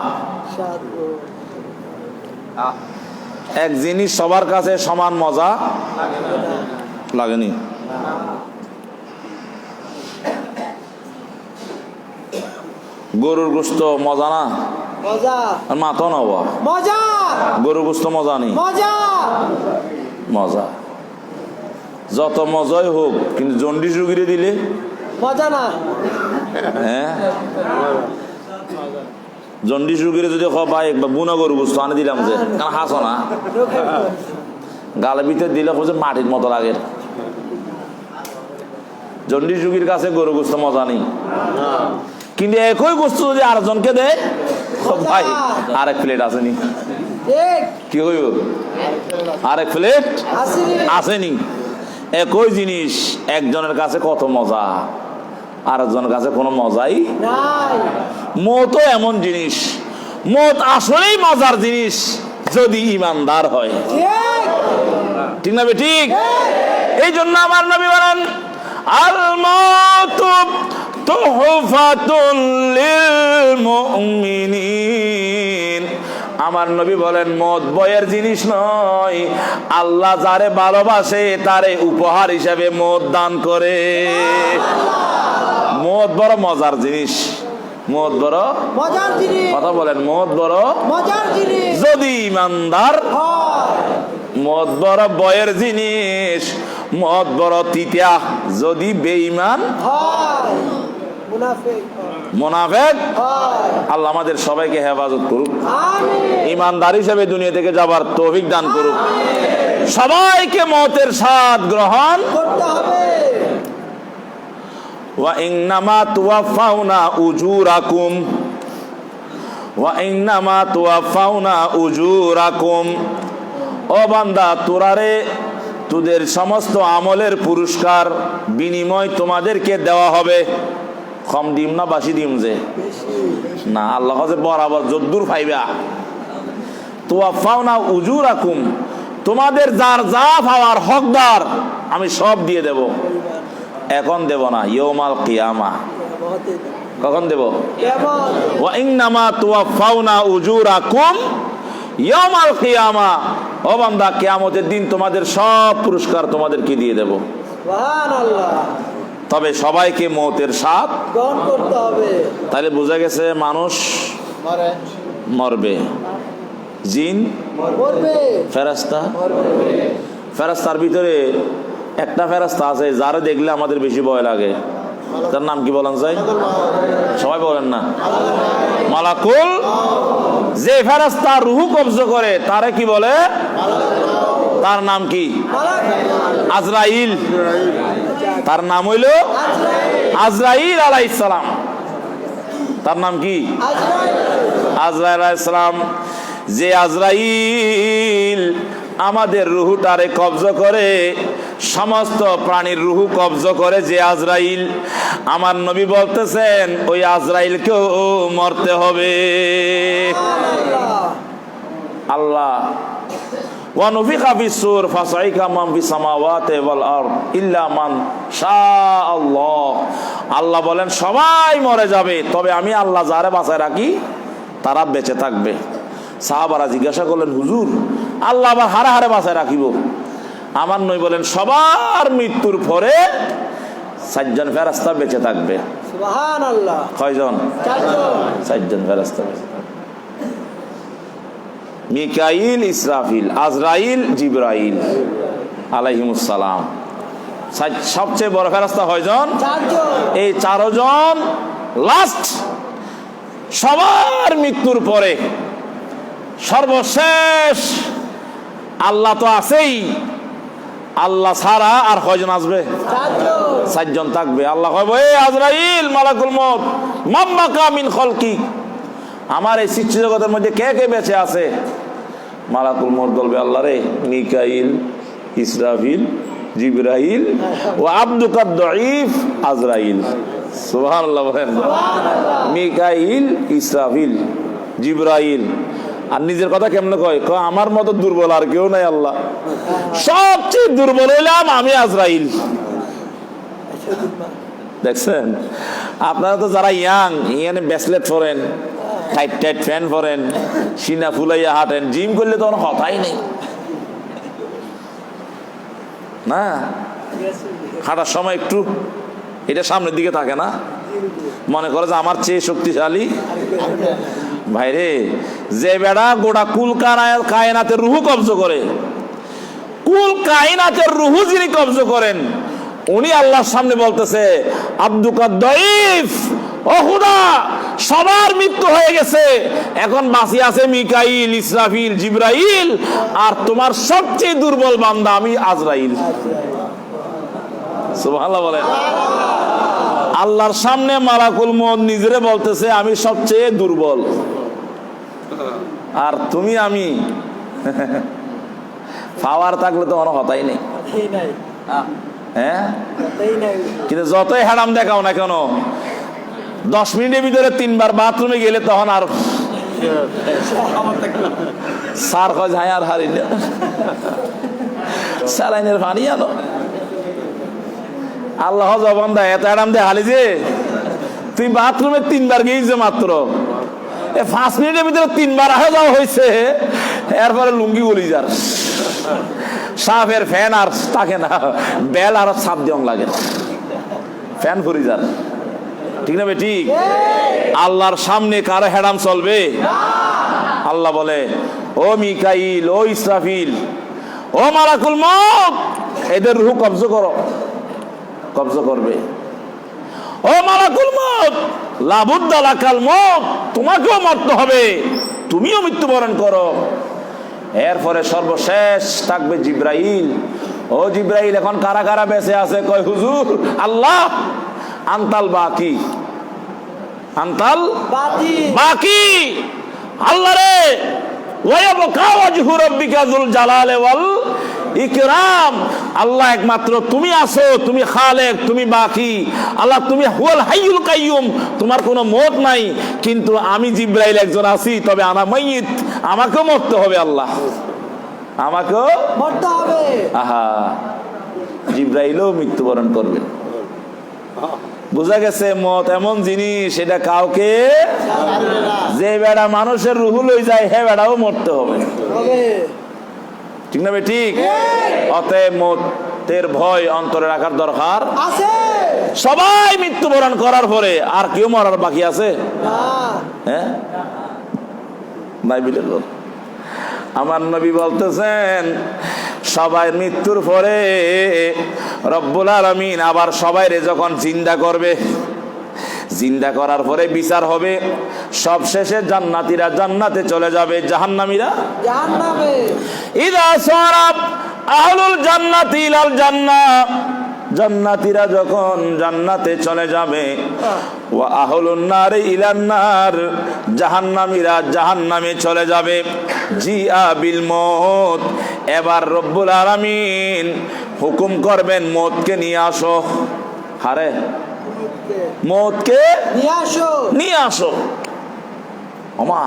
Speaker 3: এক জিনিস সবার কাছে সমান মজা লাগেনি। গরুর গোশত মজা না? আর মাথা না মজা। গরুর গোশত মজা নেই, মজা। যত মজাই হোক, কিন্তু জন্ডিস রুগীরে দিলে মজা না। হ্যাঁ, জন্ডিস রুগীরে যদি ভাই বুনা গরু গোশত আনে দিলাম, যে কারণ হাসো না, গালের ভিতরে দিলে মাটির মতো লাগে। জন্ডিস রুগীর কাছে গরু গোশত মজা নেই, কিন্তু একই গোশত যদি আরেকজনকে দেয়, ভাই আরেক প্লেট আসেনি, কি হইব? আরেক প্লেট আসেনি। একই জিনিস একজনের কাছে কত মজা, আরেকজনের কাছে কোনো মজাই নাই। মত এমন জিনিস, মত আসলেই মজার জিনিস যদি ইমানদার হয়, ঠিক না? ঠিক। এই জন্য আমার নবী বলেন, আল মাউতু তুহফাতুল লিল মুমিনিন। আমার নবী বলেন, মত বয়ের জিনিস নয়, আল্লাহ যারে ভালোবাসে তারে উপহার হিসাবে মত দান করে। মত বড় মজার জিনিস, মত বড়
Speaker 4: মজার জিনিস,
Speaker 3: কথা বলেন, মত বড়
Speaker 4: মজার জিনিস
Speaker 3: যদি ইমানদার,
Speaker 4: হয়।
Speaker 3: মত বড় বয়ের জিনিস, মত বড় তিতা যদি বেঈমান
Speaker 4: হয়, মুনাফিক হয়।
Speaker 3: মুনাফিক।
Speaker 4: হয়।
Speaker 3: আল্লাহ আমাদের সবাইকে হেফাজত করুক,
Speaker 4: আমিন।
Speaker 3: ইমানদার হিসেবে দুনিয়া থেকে যাবার তৌফিক দান করুক, সবাইকে মতের স্বাদ গ্রহণ।
Speaker 4: করতে হবে।
Speaker 3: ওয়া ইন্নামা তুওয়াফাউনা উজুরাকুম, ওয়া ইন্নামা তুওয়াফাউনা উজুরাকুম। ও বান্দা, তোরারে তোদের সমস্ত আমলের পুরস্কার বিনিময় তোমাদেরকে দেওয়া হবে। কম দিম না বাসি দিম যে না, আল্লাহ কাছে বরাবর যদ্দুর পাইবা। তুওয়াফাউনা উজুরাকুম, তোমাদের যার যা পাওয়ার হকদার আমি সব দিয়ে দেব। এখন দেব না, ইয়ৌমাল কিয়ামা। কখন দেব?
Speaker 4: কেমন?
Speaker 3: ওয়া ইন্নামা তুওয়াফাউনা উজুরাকুম ইয়াউমাল কিয়ামা। ও বান্দা, কিয়ামতের দিন তোমাদের সব পুরস্কার তোমাদেরকে দিয়ে দেব।
Speaker 4: সুবহানাল্লাহ।
Speaker 3: তবে সবাইকে মওতের স্বাদ
Speaker 4: গ্রহণ করতে হবে।
Speaker 3: তাহলে বোঝা গেছে মানুষ
Speaker 4: মরে
Speaker 3: মরবে, জিন
Speaker 4: মরবে,
Speaker 3: ফেরেশতা
Speaker 4: মরবে।
Speaker 3: ফেরেশতার ভিতরে একটা ফেরেশতা আছে যারা দেখলে আমাদের বেশি ভয় লাগে। তার নাম কি বলেন যায়? সবাই বলেন না। মালাকুল। যে ফেরেশতা রূহ কবজ করে তারে কি বলে? তার নাম কি? আজরাইল। তার নাম হইল আজরাইল আলাইহিস সালাম। তার নাম কি? আজরাইল আলাইহিস সালাম। যে আজরাইল আমাদের রুহটারে কবজ করে, সমস্ত প্রাণীর রুহ কবজ করে যে আজরাইল, আমার নবী বলতেছেন ওই আজরাইলকেও মরতে হবে। আল্লাহ ওয়া নুফিখা ফিস-সূর ফাসাইকা মান ফিস সামাওয়াতি ওয়াল আরদ ইল্লা মান শাআল্লাহ। আল্লাহ বলেন সবাই মরে যাবে, তবে আমি আল্লাহ যারে বাঁচায় রাখি তারা বেঁচে থাকবে। সাহাবারা জিজ্ঞাসা করলেন, হুজুর আল্লাহ আবার হারে হারে বাঁচায় রাখিব? আমার নবী বলেন সবার মৃত্যুর পরে 4 জন ফেরেশতা বেঁচে থাকবে।
Speaker 4: সুবহানাল্লাহ।
Speaker 3: কয়জন? 4 জন ফেরেশতা বেঁচে থাকবে। মিকাইল, ইসরাফিল, আজরাইল, জিবরাইল আলাইহিমুস সালাম। সবচেয়ে বড় ফেরেশতা কয়জন?
Speaker 4: 4 জন।
Speaker 3: এই 4 জন লাস্ট, সবার মৃত্যুর পরে সর্বশেষ। আল্লাহ তো আছেই, আল্লাহ ছাড়া আর কয়জন আসবে? 4 জন থাকবে। আল্লাহ কইবো, এ আজরাইল মালাকুল মউত মাম্মাকা মিন খলকি, আমার এই সৃষ্টি জগতের মধ্যে কে কে বেঁচে আছে? মালাকুল মউত বলবে, আল্লাহ রে, মিকাইল, ইসরাফিল, জিবরাইল ও আব্দুকা দাঈফ আজরাইল। সুবহানাল্লাহ বলেন। মিকাইল, ইসরাফিল, জিবরাইল। আর নিজের কথা কেমনে কয়? আমার মতো দুর্বল আর কেউ নাই আল্লাহ, সবচেয়ে দুর্বল হইলাম আমি আজরাইল। দেখছেন আপনারা তো যারা ইয়াং, ইয়ানে ব্যাসলেট পরেন, টাইট টাইট ফ্যান পরেন, সিনা ফুলাইয়া হাঁটেন, জিম করলে তো কথাই নেই না। হাঁটার সময় একটু এটা সামনের দিকে থাকে না, মনে করে যে আমার চেয়ে শক্তিশালী। ভাইরে, যে বেড়া গোটা কুল কায়নাতের রুহু কবজ করে, কুল কায়নাতের রুহু যিনি কবজ করেন, উনি আল্লাহর সামনে বলতেছে আব্দুকা দাঈফ, ও খোদা সবার মৃত্যু হয়ে গেছে, এখন বাঁচি আছে মিকাইল, ইসরাফিল, জিবরাইল, আর তোমার সবচেয়ে দুর্বল বান্দা আমি আজরাইল। সুবহানাল্লাহ বলেন। আল্লাহর সামনে মালাকুল মউত নিজেরে বলতেছে আমি সবচেয়ে দুর্বল, আর তুমি আমি। পাওয়ার থাকলে তো কোনো কথাই নেই। হ্যাঁ, কিন্তু যতই হ্যাডাম দেখাও না কেন, 10 মিনিটের ভিতরে 3 বার বাথরুমে গেলে তখন আর সার খোঁজ হাই আর হারি না, স্যালাইনের পানি আনো। আল্লাহ জবানদা এত হ্যাডাম দে হালি যে তুই বাথরুমে 3 বার গিয়েছে মাত্র, 5 মিনিটের ভিতরে 3 বার আহে যাওয়া হয়েছে, এরপরে লুঙ্গি গলি যার সাফের ফ্যান আর থাকে না, বেল আর ছাপ দিয়ং লাগে, ফ্যান ফুরি যার। ঠিক না ঠিক? আল্লাহর সামনে কারো হেডাম চলবে? আল্লাহ বলে, ও মিকাইল, ও ইসরাফিল, ও মালাকুল মউত, এদের রূহ কবজ করো। কবজ করবে। ও মালাকুল মউত, লাবুদ্দা লাকাল মউত, তোমাকেও মরতে হবে, তুমিও মৃত্যুবরণ করো। এরপরে সর্বশেষ থাকবে জিব্রাইল। ও জিব্রাইল, এখন কারা কারা বেঁচে আছে? কয় হুজুর, আল্লাহ আনতাল বাকি, আনতাল বাকি। আল্লাহ রে, ওয়ায়াবকা ওয়াজহু রাব্বিকা যুল জালালি ওয়াল ইকরাম। আল্লাহ একমাত্র তুমি আছো, তুমি খালেক, তুমি বাকি। আল্লাহ তুমি হুয়াল হাইয়ুল কাইয়ুম, তোমার কোনো মওত নাই। কিন্তু আমি জিব্রাইল একজন আছি, তবে আনা মাইয়িত, আমাকেও মরতে হবে। আল্লাহ আমাকেও
Speaker 4: মরতে হবে।
Speaker 3: আহা, জিব্রাইলও মৃত্যুবরণ করবে। বোঝা গেছে মত এমন জিনিস, এটা কাউকে, যে বেড়া মানুষের রুহ লই যায়, হে বেড়াও মরতে হবে। ঠিক না ঠিক? অতএব মতের ভয় অন্তরে রাখার দরকার
Speaker 4: আছে।
Speaker 3: সবাই মৃত্যুবরণ করার পরে আর কেউ মরার বাকি আছে? হ্যাঁ, নাই বিলে। আমার নবী বলতেছেন, সবাই মৃত্যুর পরে রব্বুল আলামিন আবার সবাইরে যখন জিন্দা করবে, জিন্দা করার পরে বিচার হবে, সব শেষে জান্নাতীরা জান্নাতে চলে যাবে, জাহান্নামীরা
Speaker 4: জাহান্নামে।
Speaker 3: ইদা সারাব আহলুল জান্নাতি ইলাল জান্নাহ, জান্নাতীরা যখন জান্নাতে চলে যাবে, ওয়া আহলুন নার ইলান নার, জাহান্নামীরা জাহান্নামে চলে যাবে। জিআ বিল মউত, এবার রব্বুল আলামিন হুকুম করবেন, মওতকে নিয়ে আসো। হারে, মওতকে
Speaker 4: নিয়ে আসো,
Speaker 3: নিয়ে আসো। ওমা,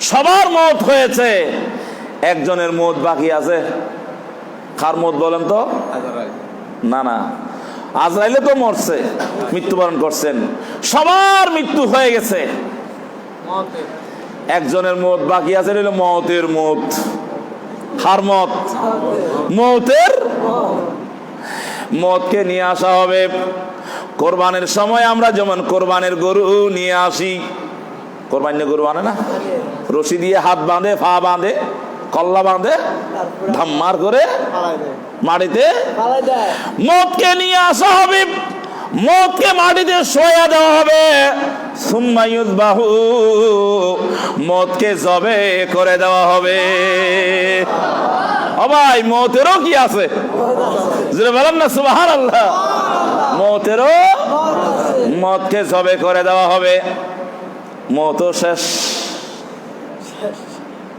Speaker 3: সবার মওত হয়েছে, একজনের মওত বাকি আছে। কার মওত বলেন তো? না না, আজরাইলে তো মরছে, মৃত্যুবরণ করছেন। সবার মৃত্যু হয়ে গেছে, একজনের মওত বাকি আছে, হলো মওতের মওত। কার মওত? মওতের। মওতকে নিয়ে আসা হবে। কোরবানের সময় আমরা যেমন কোরবানের গরু নিয়ে আসি, কোরবানি গরু আনে না, রশি দিয়ে হাত বাঁধে, পা বাঁধে, কল্লা বাঁধে, ধাম্মার করে মাটিতে মওতকে নিয়ে আসা হবে। মওতকে মাটিতে শোয়া দেওয়া হবে। সুম্মা ইউযবাহু, মওতকে জবে করে দেওয়া হবে। ও ভাই, মওতেরও কি আছে? জোরে বলেন না সুবহানাল্লাহ। মওতেরও, মওতকে জবে করে দেওয়া হবে। মওত শেষ,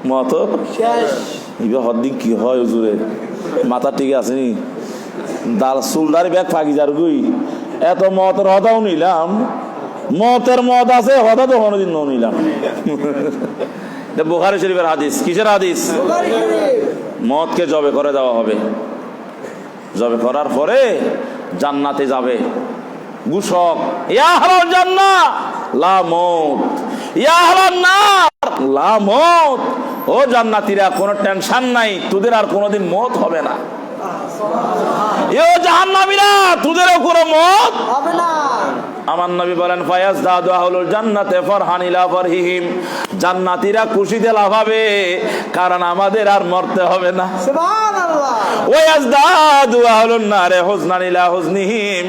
Speaker 3: মওত
Speaker 4: শেষ।
Speaker 3: ইবে হদ্দিন কি হয় হুজুরে? মাথা ঠিক আছে নি? দাল চুলদারি ব্যাগ ফাঁকি যার গুই, এত মতের হদাও নিলাম, মতের মত আছে, হদা তো কোনোদিন নিলাম। বুখারী শরীফের হাদিস। কিসের হাদিস? মতকে জবে করে দেওয়া হবে। জবে করার পরে জান্নাতে যাবে। ঘোষক, ইয়া আহলাল জান্নাহ লা মউত, ইয়া আহলান নার লা মউত। ও জান্নাতীরা, কোনো টেনশন নাই, তোদের আর কোনোদিন মওত হবে না। ও জাহান্নামীরা, তোদেরও কোনো মওত
Speaker 4: হবে না।
Speaker 3: আমার নবী বলেন, ফায়াজদাদু আহলুল জান্নাতে ফারহান ইলা ফারহিহিম, জান্নাতীরা খুশিতে লাফাবে, কারণ আমাদের আর মরতে হবে না।
Speaker 4: সুবহানাল্লাহ।
Speaker 3: ওয়াজদাদু আহলুন নারে হুজনান ইলা হুজনিহিম,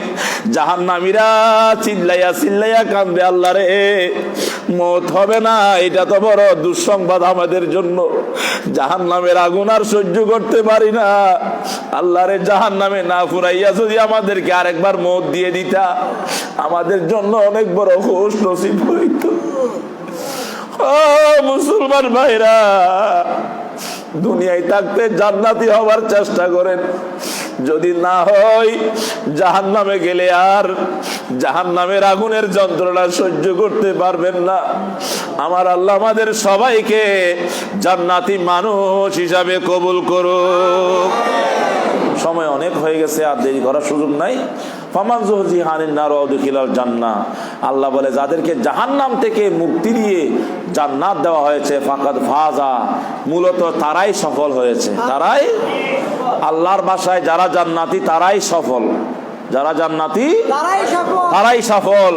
Speaker 3: জাহান্নামীরা চিল্লাইয়া চিল্লাইয়া কাঁদবে, আল্লাহ রে মওত হবে না, এটা তো বড় দুঃসংবাদ আমাদের জন্য। জাহান্নামের আগুন আর সহ্য করতে পারি না, আল্লাহ রে জাহান্নামে না ফুরাইয়া যদি আমাদেরকে আরেকবার মওত দিয়ে দিতা, আমাদের জন্য অনেক বড় খুশ নসিব হইত। ও মুসলমান ভাইরা, দুনিয়ায় থাকতে জান্নাতি হওয়ার চেষ্টা করেন। যদি না হয়, জাহান্নামে গেলে আর জাহান্নামের আগুনের যন্ত্রণা সহ্য করতে পারবেন না। আমার আল্লাহ আমাদের সবাইকে জান্নাতি মানুষ হিসাবে কবুল করুক। সময় অনেক হয়ে গেছে, আর দেরি করার সুযোগ নাই। ফামান যুহজিহা আনিন নার ওয়া উদখিলাল জান্নাহ, আল্লাহ বলে যাদেরকে জাহান্নাম থেকে মুক্তি দিয়ে জান্নাত দেওয়া হয়েছে, ফাকাদ ফাজা, মূলত তারাই সফল হয়েছে। তারাই, আল্লাহর ভাষায় যারা জান্নাতি তারাই সফল। যারা জান্নাতি
Speaker 4: তারাই সফল।
Speaker 3: তারাই সফল।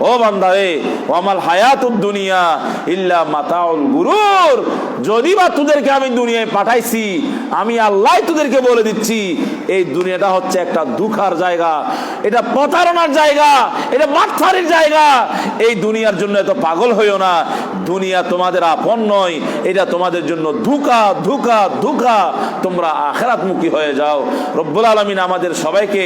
Speaker 3: ও বান্দারে, ওয়ামাল হায়াতুদ দুনিয়া ইল্লা মাতাউল গুরুর, যদি বা তোদেরকে আমি দুনিয়ায় পাঠাইছি, আমি আল্লাহ তোদেরকে বলে দিচ্ছি এই দুনিয়াটা হচ্ছে একটা দুঃখার জায়গা, এটা প্রতারণার জায়গা, এটা বাটফারির জায়গা। এই দুনিয়ার জন্য এত পাগল হইও না, দুনিয়া তোমাদের আপন নয়, এটা তোমাদের জন্য ধোঁকা ধোঁকা ধোঁকা। তোমরা আখিরাতমুখী হয়ে যাও। রব্বুল আলামিন আমাদের সবাইকে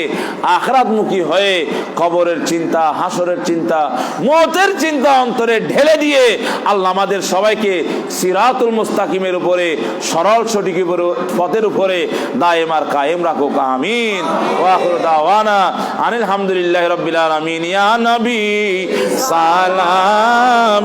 Speaker 3: আখিরাতমুখী হয়ে কবরের চিন্তা, হাসরের চিন্তা, মওতের চিন্তা অন্তরে ঢেলে দিয়ে আল্লাহ আমাদের সবাইকে সিরাতুল মুস্তাকিমের উপরে, সরল সঠিক পথের উপরে দায়েম আর কায়েম রাখুক। আমিন। ওয়া আখিরু দাওয়ানা আনিল হামদুলিল্লাহি রাব্বিল আলামিন। ইয়া নবী সালাম